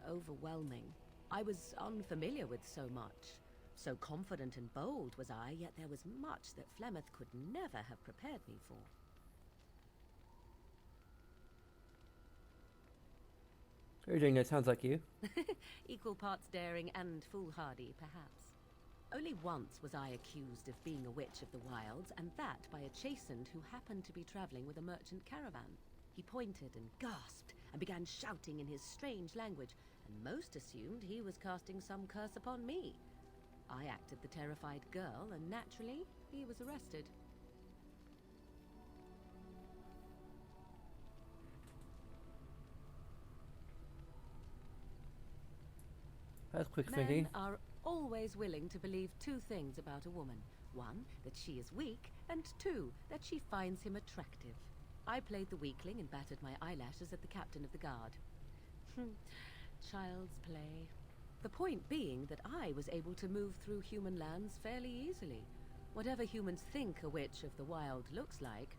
overwhelming. I was unfamiliar with so much. So confident and bold was I, yet there was much that Flemeth could never have prepared me for. Everything that sounds like you. Equal parts daring and foolhardy, perhaps. Only once was I accused of being a witch of the wilds, and that by a chastened who happened to be traveling with a merchant caravan. He pointed and gasped, and began shouting in his strange language, and most assumed he was casting some curse upon me. I acted the terrified girl, and naturally, he was arrested. That's quick Men thinking. are always willing to believe two things about a woman. One, that she is weak, and two, that she finds him attractive. I played the weakling and battered my eyelashes at the captain of the guard. Child's play. The point being that I was able to move through human lands fairly easily. Whatever humans think a witch of the wild looks like,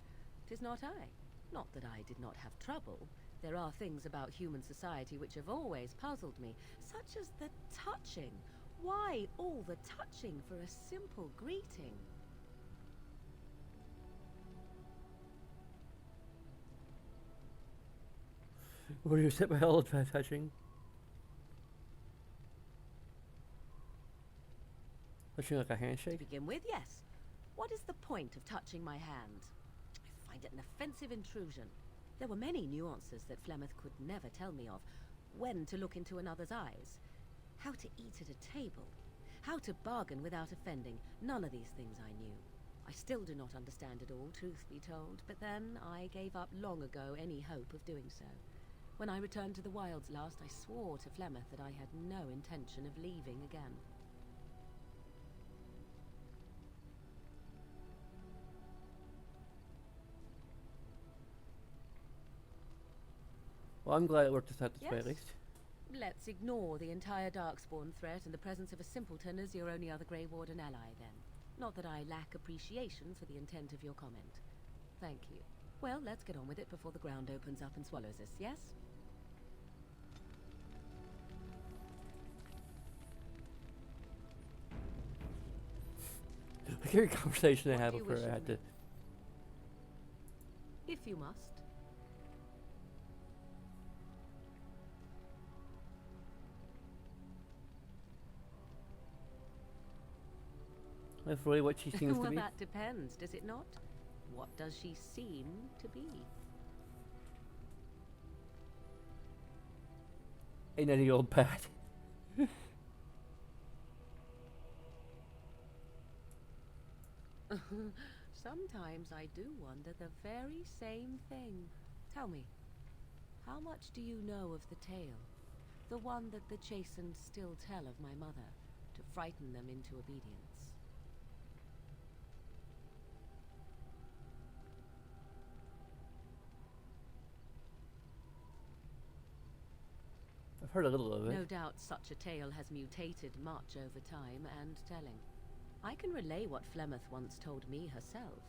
'tis not I. Not that I did not have trouble. There are things about human society which have always puzzled me, such as the touching. Why all the touching for a simple greeting? Were you set by all the touching? Touching like a To handshake? begin with, yes. What is the point of touching my hand? I find it an offensive intrusion. There were many nuances that Flemeth could never tell me of. When to look into another's eyes. How to eat at a table. How to bargain without offending. None of these things I knew. I still do not understand it all, truth be told, but then I gave up long ago any hope of doing so. When I returned to the wilds last, I swore to Flemeth that I had no intention of leaving again. Well, I'm glad it worked us out this way Yes. at least. Let's ignore the entire Darkspawn threat and the presence of a simpleton as your only other Grey Warden ally, then. Not that I lack appreciation for the intent of your comment. Thank you. Well, let's get on with it before the ground opens up and swallows us, yes? Like every conversation I had do you before wish I of had me? to... If you must. That's really what she seems Well, to be. that depends, does it not? What does she seem to be? Ain't any old bat. Sometimes I do wonder the very same thing. Tell me, how much do you know of the tale? The one that the chastened still tell of my mother, to frighten them into obedience. I've heard a little of it. No doubt such a tale has mutated much over time and telling. I can relay what Flemeth once told me herself,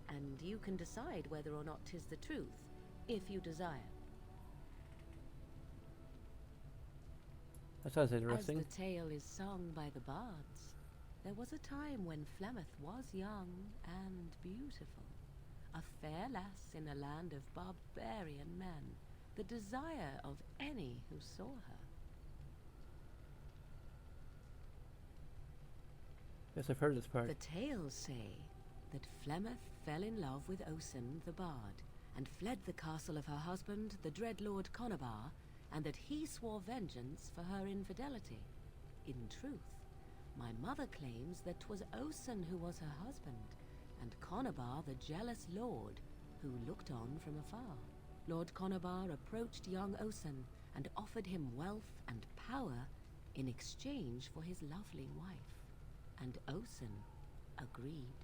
and you can decide whether or not 'tis the truth, if you desire. That sounds interesting. As the tale is sung by the bards, there was a time when Flemeth was young and beautiful. A fair lass in a land of barbarian men, the desire of any who saw her. Yes, I've heard this part. The tales say that Flemeth fell in love with Osen the bard, and fled the castle of her husband, the dread Lord Conabar, and that he swore vengeance for her infidelity. In truth, my mother claims that 'twas Osen who was her husband, and Conabar the jealous lord, who looked on from afar. Lord Conabar approached young Osen and offered him wealth and power in exchange for his lovely wife, and Osen agreed.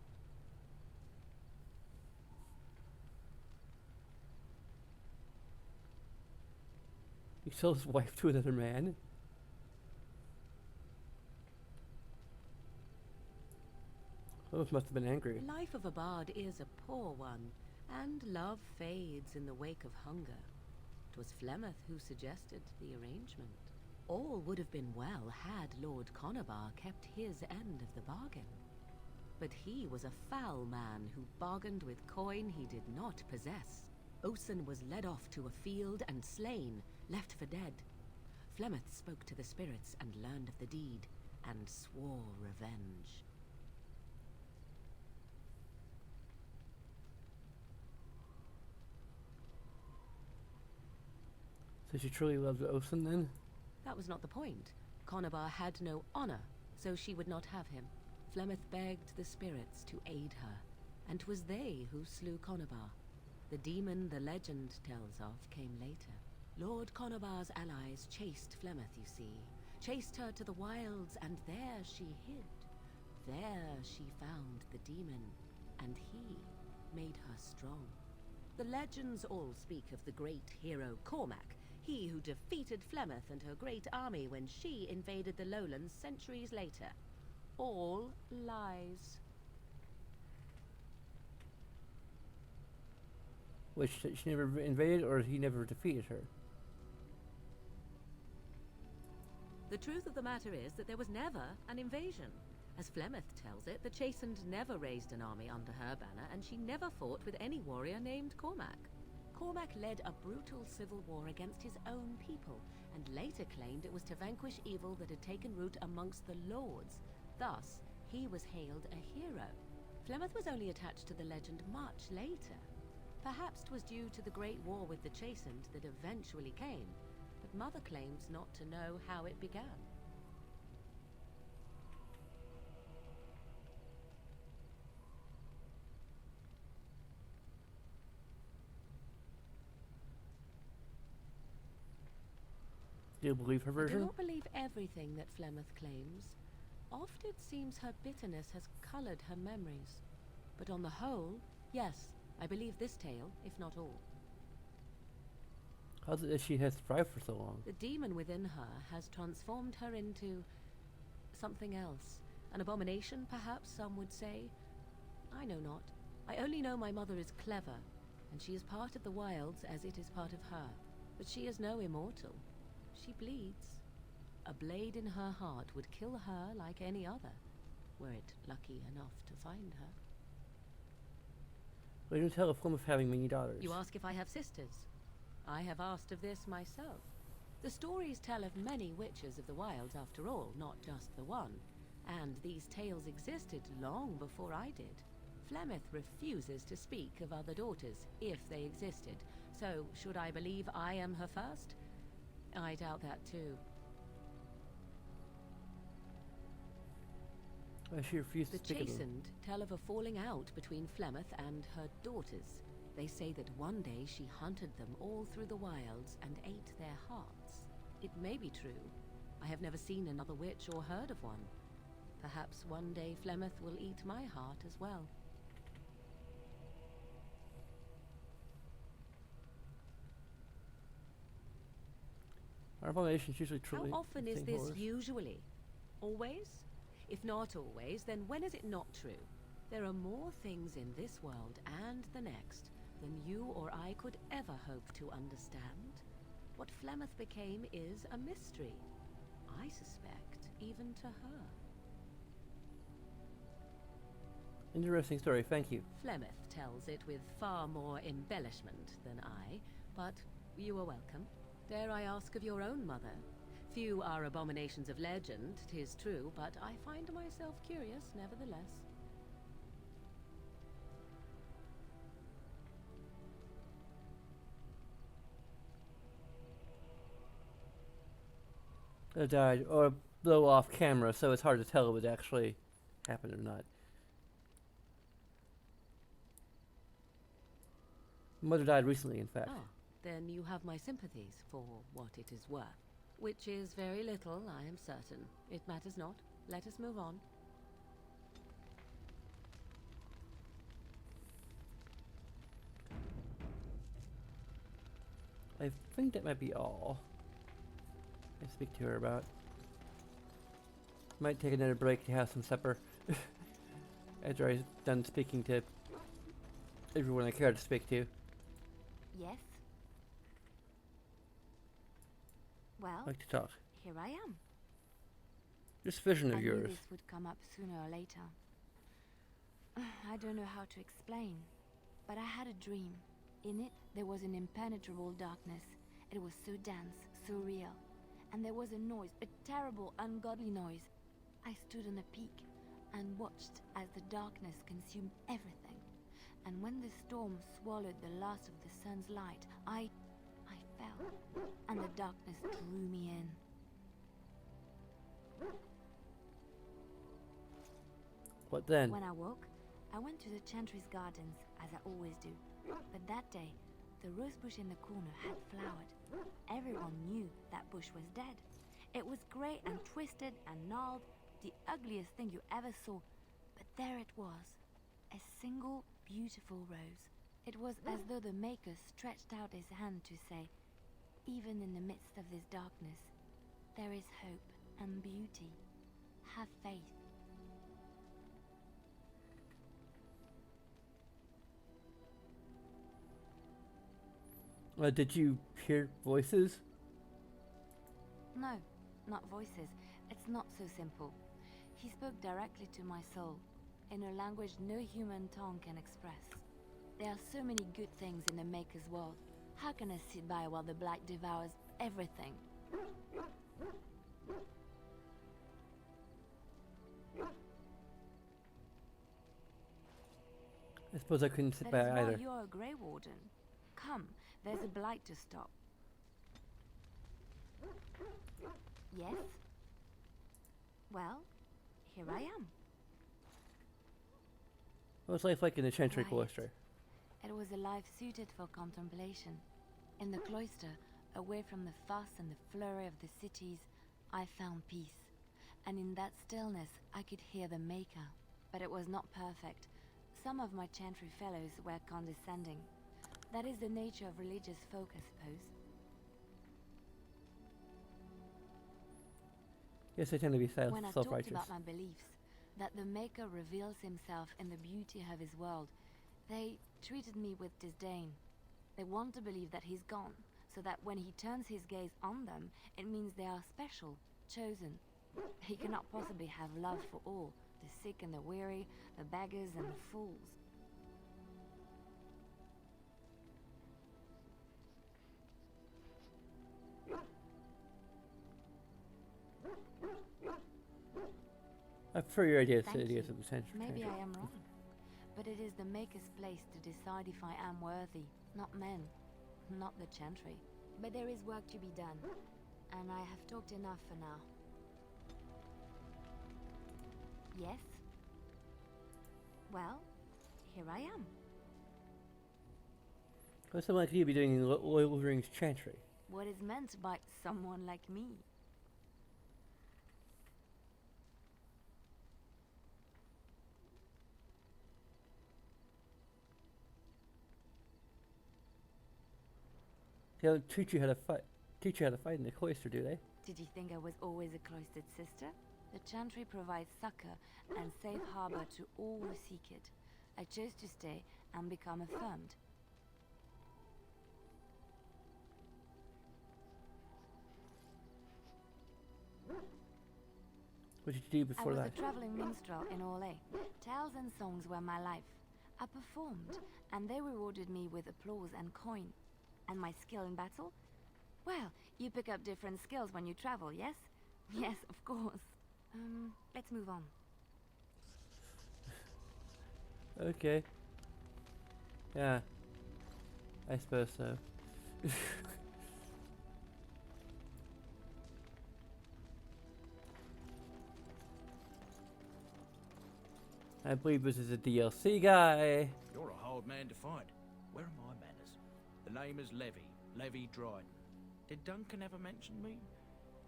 He sold his wife to another man? Those must have been angry. The life of a bard is a poor one, and love fades in the wake of hunger. 'Twas Flemeth who suggested the arrangement. All would have been well had Lord Conabar kept his end of the bargain. But he was a foul man who bargained with coin he did not possess. Osen was led off to a field and slain, left for dead. Flemeth spoke to the spirits and learned of the deed, and swore revenge. So she truly loves Osen then? That was not the point. Conabar had no honor, so she would not have him. Flemeth begged the spirits to aid her, and 'twas they who slew Conabar. The demon the legend tells of came later. Lord Conabar's allies chased Flemeth, you see, chased her to the wilds, and there she hid. There she found the demon, and he made her strong. The legends all speak of the great hero Cormac, he who defeated Flemeth and her great army when she invaded the lowlands centuries later. All lies. Which she never invaded, or he never defeated her? The truth of the matter is that there was never an invasion. As Flemeth tells it, the Chastened never raised an army under her banner, and she never fought with any warrior named Cormac. Cormac led a brutal civil war against his own people, and later claimed it was to vanquish evil that had taken root amongst the lords. Thus, he was hailed a hero. Flemeth was only attached to the legend much later. Perhaps 'twas due to the great war with the Chastened that eventually came, but Mother claims not to know how it began. Do you believe her I do version? not believe everything that Flemeth claims. Oft it seems her bitterness has coloured her memories. But on the whole, yes, I believe this tale, if not all. How is it that she has thrived for so long? The demon within her has transformed her into something else. An abomination, perhaps some would say. I know not. I only know my mother is clever, and she is part of the wilds as it is part of her. But she is no immortal. She bleeds. A blade in her heart would kill her like any other, were it lucky enough to find her. Well, you can tell if Flemeth having many daughters. You ask if I have sisters. I have asked of this myself. The stories tell of many witches of the wilds after all, not just the one. And these tales existed long before I did. Flemeth refuses to speak of other daughters, if they existed. So, should I believe I am her first? I doubt that too. She refused The to speak of them. Chastened tell of a falling out between Flemeth and her daughters. They say that one day she hunted them all through the wilds and ate their hearts. It may be true. I have never seen another witch or heard of one. Perhaps one day Flemeth will eat my heart as well. Are abominations usually truly How often is insane this horrors? usually? Always? If not always, then when is it not true? There are more things in this world and the next than you or I could ever hope to understand. What Flemeth became is a mystery. I suspect, even to her. Interesting story, thank you. Flemeth tells it with far more embellishment than I, but you are welcome. Dare I ask of your own mother? Few are abominations of legend, 'tis true, but I find myself curious nevertheless. Died or blow off camera, so it's hard to tell if it actually happened or not. Mother died recently, in fact. Ah, then you have my sympathies for what it is worth. Which is very little, I am certain. It matters not. Let us move on. I think that might be all I speak to her about. Might take another break to have some supper after I'm done speaking to everyone I care to speak to. Yes? Well, I like to talk. here I am. This vision I of knew yours. this would come up sooner or later. I don't know how to explain, but I had a dream. In it, there was an impenetrable darkness. It was so dense, so real. And there was a noise, a terrible, ungodly noise. I stood on a peak and watched as the darkness consumed everything. And when the storm swallowed the last of the sun's light, I fell, and the darkness drew me in. What then? When I woke, I went to the Chantry's gardens, as I always do. But that day, the rose bush in the corner had flowered. Everyone knew that bush was dead. It was grey and twisted and gnarled, the ugliest thing you ever saw. But there it was, a single beautiful rose. It was as though the Maker stretched out his hand to say, even in the midst of this darkness, there is hope and beauty. Have faith. Did you hear voices? No, not voices. It's not so simple. He spoke directly to my soul, in a language no human tongue can express. There are so many good things in the Maker's world. How can I sit by while the Black devours everything? I suppose I couldn't sit That by is why either. you're a Grey Warden. Come, there's a blight to stop. Yes? Well, here I am. What was life like in the Chantry Quiet. Cloister? It was a life suited for contemplation. In the cloister, away from the fuss and the flurry of the cities, I found peace. And in that stillness, I could hear the Maker. But it was not perfect. Some of my Chantry fellows were condescending. That is the nature of religious folk, I suppose. Yes, I tend to be When I talked self-righteous. about my beliefs, that the Maker reveals himself in the beauty of his world, they treated me with disdain. They want to believe that he's gone, so that when he turns his gaze on them, it means they are special, chosen. He cannot possibly have love for all, the sick and the weary, the beggars and the fools. I prefer your ideas Thank to ideas you. of the Chantry. Maybe I am wrong. But it is the Maker's place to decide if I am worthy, not men, not the Chantry. But there is work to be done, and I have talked enough for now. Yes? Well, here I am. What's someone like you be doing in Lord of the Rings Chantry? What is meant by someone like me? They don't teach you how to fight. Teach you how to fight in the cloister, do they? Did you think I was always a cloistered sister? The Chantry provides succor and safe harbor to all who seek it. I chose to stay and become affirmed. What did you do I before was that? a traveling minstrel in Orlais. Tales and songs were my life. I performed, and they rewarded me with applause and coin. And my skill in battle? Well, you pick up different skills when you travel, yes? Yes, of course. Let's move on. Okay. Yeah. I suppose so. I believe this is a DLC guy. You're a hard man to find. Where are my manners? The name is Levy. Levy Dryden. Did Duncan ever mention me?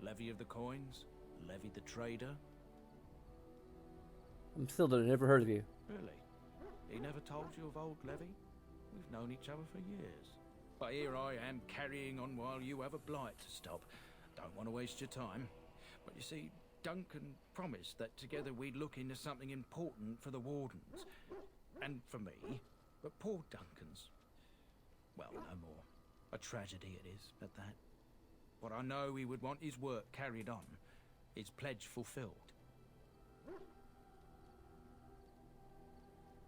Levy of the Coins? Levy the Trader? I'm still never heard of you. Really? He never told you of old Levy? We've known each other for years. But here I am carrying on while you have a blight to stop. Don't want to waste your time. But you see, Duncan promised that together we'd look into something important for the Wardens. And for me. But poor Duncan's... well, no more. A tragedy it is, at that. But I know he would want his work carried on. His pledge fulfilled.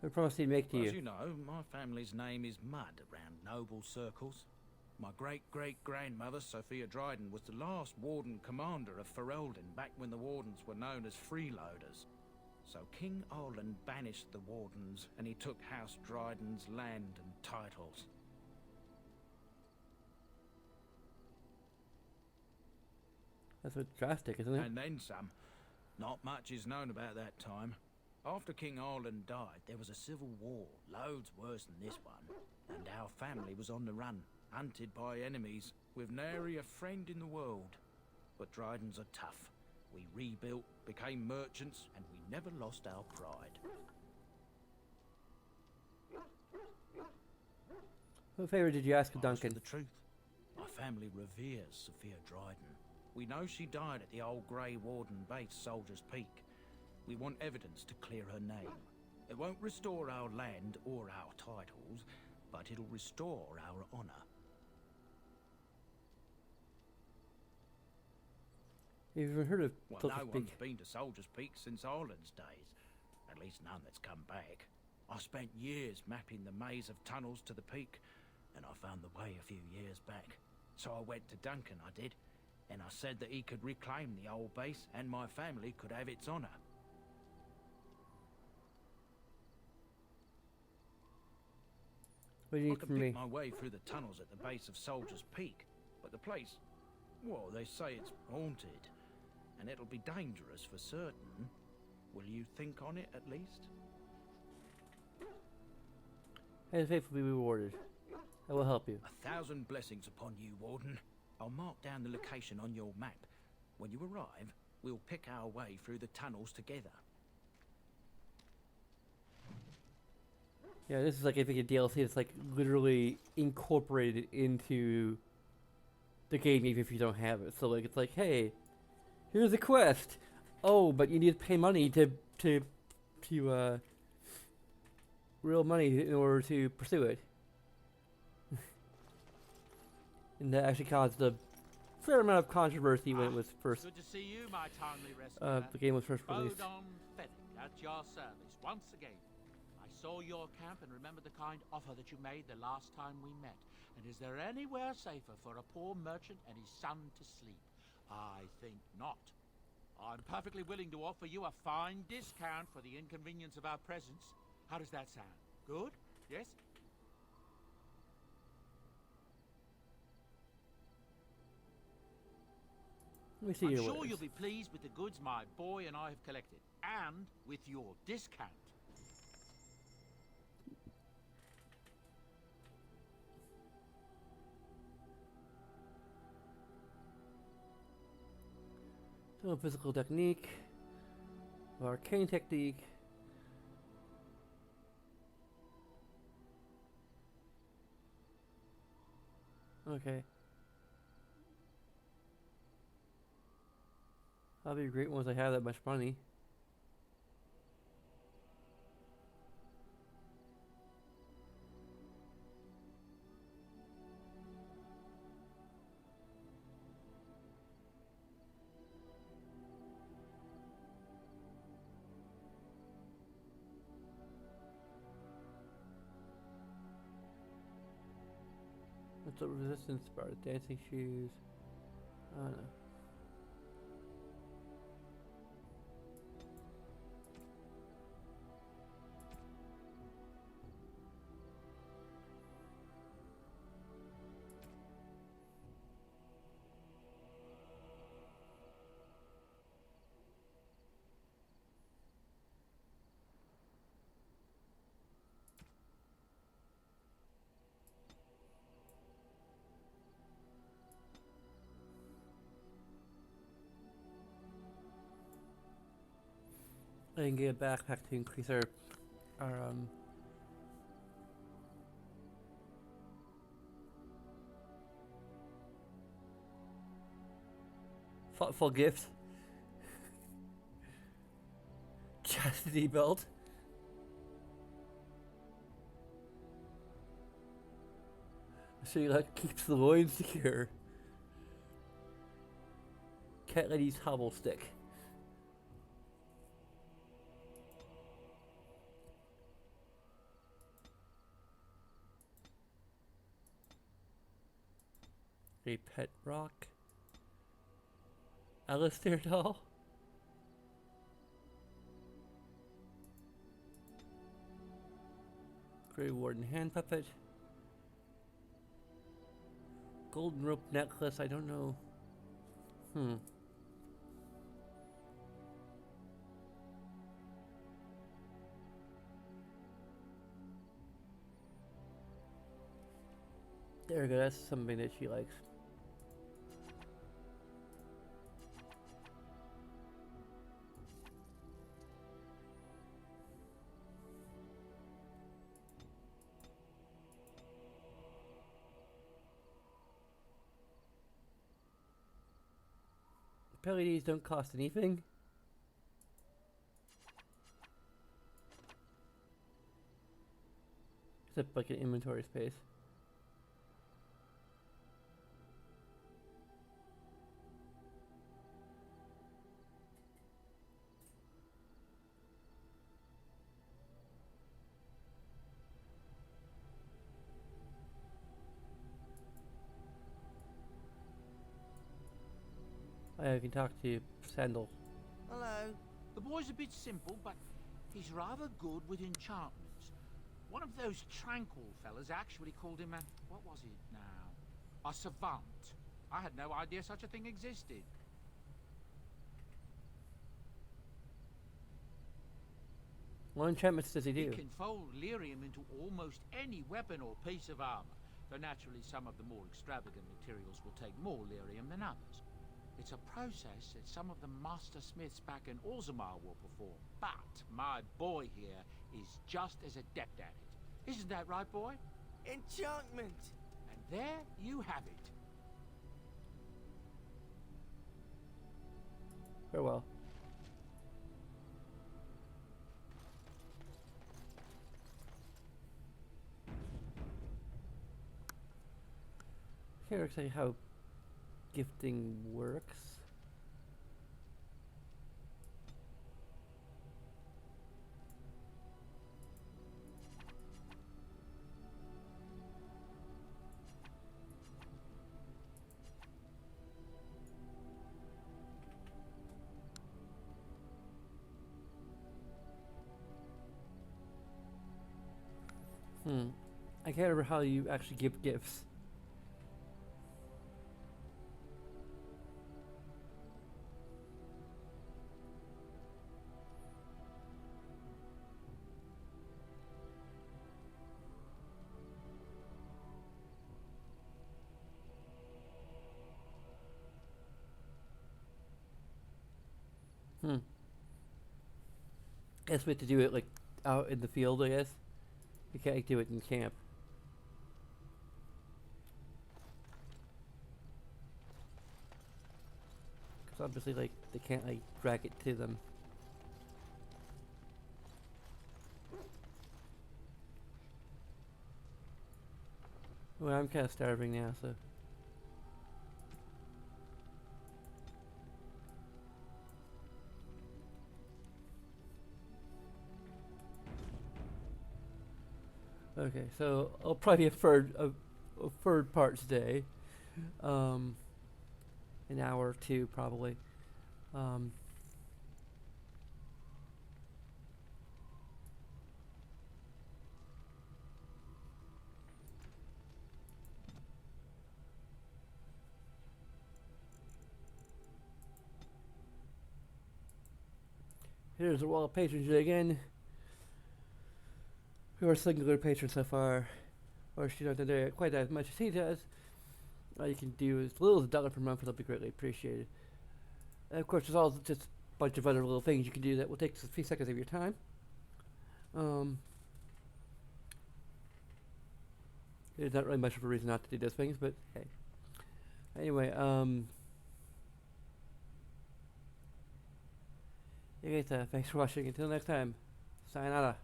What promise did he make to Well, you? as you know, my family's name is mud around noble circles. My great-great-grandmother, Sophia Dryden, was the last Warden Commander of Ferelden back when the Wardens were known as freeloaders. So King Arland banished the Wardens, and he took House Dryden's land and titles. That's a bit drastic, isn't it? And then some. Not much is known about that time. After King Arland died, there was a civil war, loads worse than this one. And our family was on the run, hunted by enemies, with nary a friend in the world. but Drydens are tough. We rebuilt, became merchants, and we never lost our pride. What favor did you ask of Duncan? The truth. My family reveres Sophia Dryden. We know she died at the old Grey Warden base, Soldier's Peak. We want evidence to clear her name. It won't restore our land or our titles, but it'll restore our honor. Have you ever heard of Well, Soldier's no one's Peak? been to Soldier's Peak since Ireland's days. At least none that's come back. I spent years mapping the maze of tunnels to the peak, and I found the way a few years back. So I went to Duncan, I did, and I said that he could reclaim the old base and my family could have its honor. What do you I need could from pick me? my way through the tunnels at the base of Soldier's Peak, but the place, well, they say it's haunted, and it'll be dangerous for certain. Will you think on it at least? His faith will be rewarded. I will help you. 1,000 blessings upon you, Warden. I'll mark down the location on your map. When you arrive, we'll pick our way through the tunnels together. Yeah, this is like, I think, a DLC that's like literally incorporated into the game even if you don't have it. So like, it's like, hey, here's a quest. Oh, but you need to pay money to real money in order to pursue it. And that actually caused a fair amount of controversy when it was first. Good to see you, my timely rescuer. The game was first released. Bodon Fedek at your service once again. I saw your camp and remembered the kind offer that you made the last time we met. And is there anywhere safer for a poor merchant and his son to sleep? I think not. I'm perfectly willing to offer you a fine discount for the inconvenience of our presence. How does that sound? Good? Yes? Let me see I'm your sure letters. you'll be pleased with the goods my boy and I have collected, and with your discount. So physical technique, arcane technique. Okay. That'll be great once I have that much money. What's the resistance bar? Dancing shoes. I don't know. I can get a backpack to increase our thoughtful gift. Chastity belt. So you like keeps the loins secure. Cat lady's hobble stick. A pet rock. Alistair doll. Grey Warden hand puppet. Golden rope necklace, I don't know. There we go, that's something that she likes. apparently these don't cost anything. Except like an inventory space. I can talk to Sandal. Hello. The boy's a bit simple, but he's rather good with enchantments. One of those tranquil fellas actually called him a... what was it now? A savant. I had no idea such a thing existed. What enchantments does he do? He can fold lyrium into almost any weapon or piece of armor, though naturally some of the more extravagant materials will take more lyrium than others. It's a process that some of the master smiths back in Orzammar will perform, but my boy here is just as adept at it. Isn't that right, boy? Enchantment! And there you have it. Farewell. Can't exactly how gifting works. I can't remember how you actually give gifts. Guess we have to do it like out in the field, I guess. We can't do it in camp. Because obviously, like, they can't, like, drag it to them. Well, I'm kind of starving now, so... Okay, so I'll probably be a third part today. An hour or two, probably. Here's the wall of patrons again. Who are singular patrons so far, or she doesn't do quite as much as he does. All you can do is as little as $1 per month, and that'll be greatly appreciated. And of course, there's all just a bunch of other little things you can do that will take a few seconds of your time. There's not really much of a reason not to do those things, but hey. Anyway, you guys, thanks for watching. Until next time, sayonara.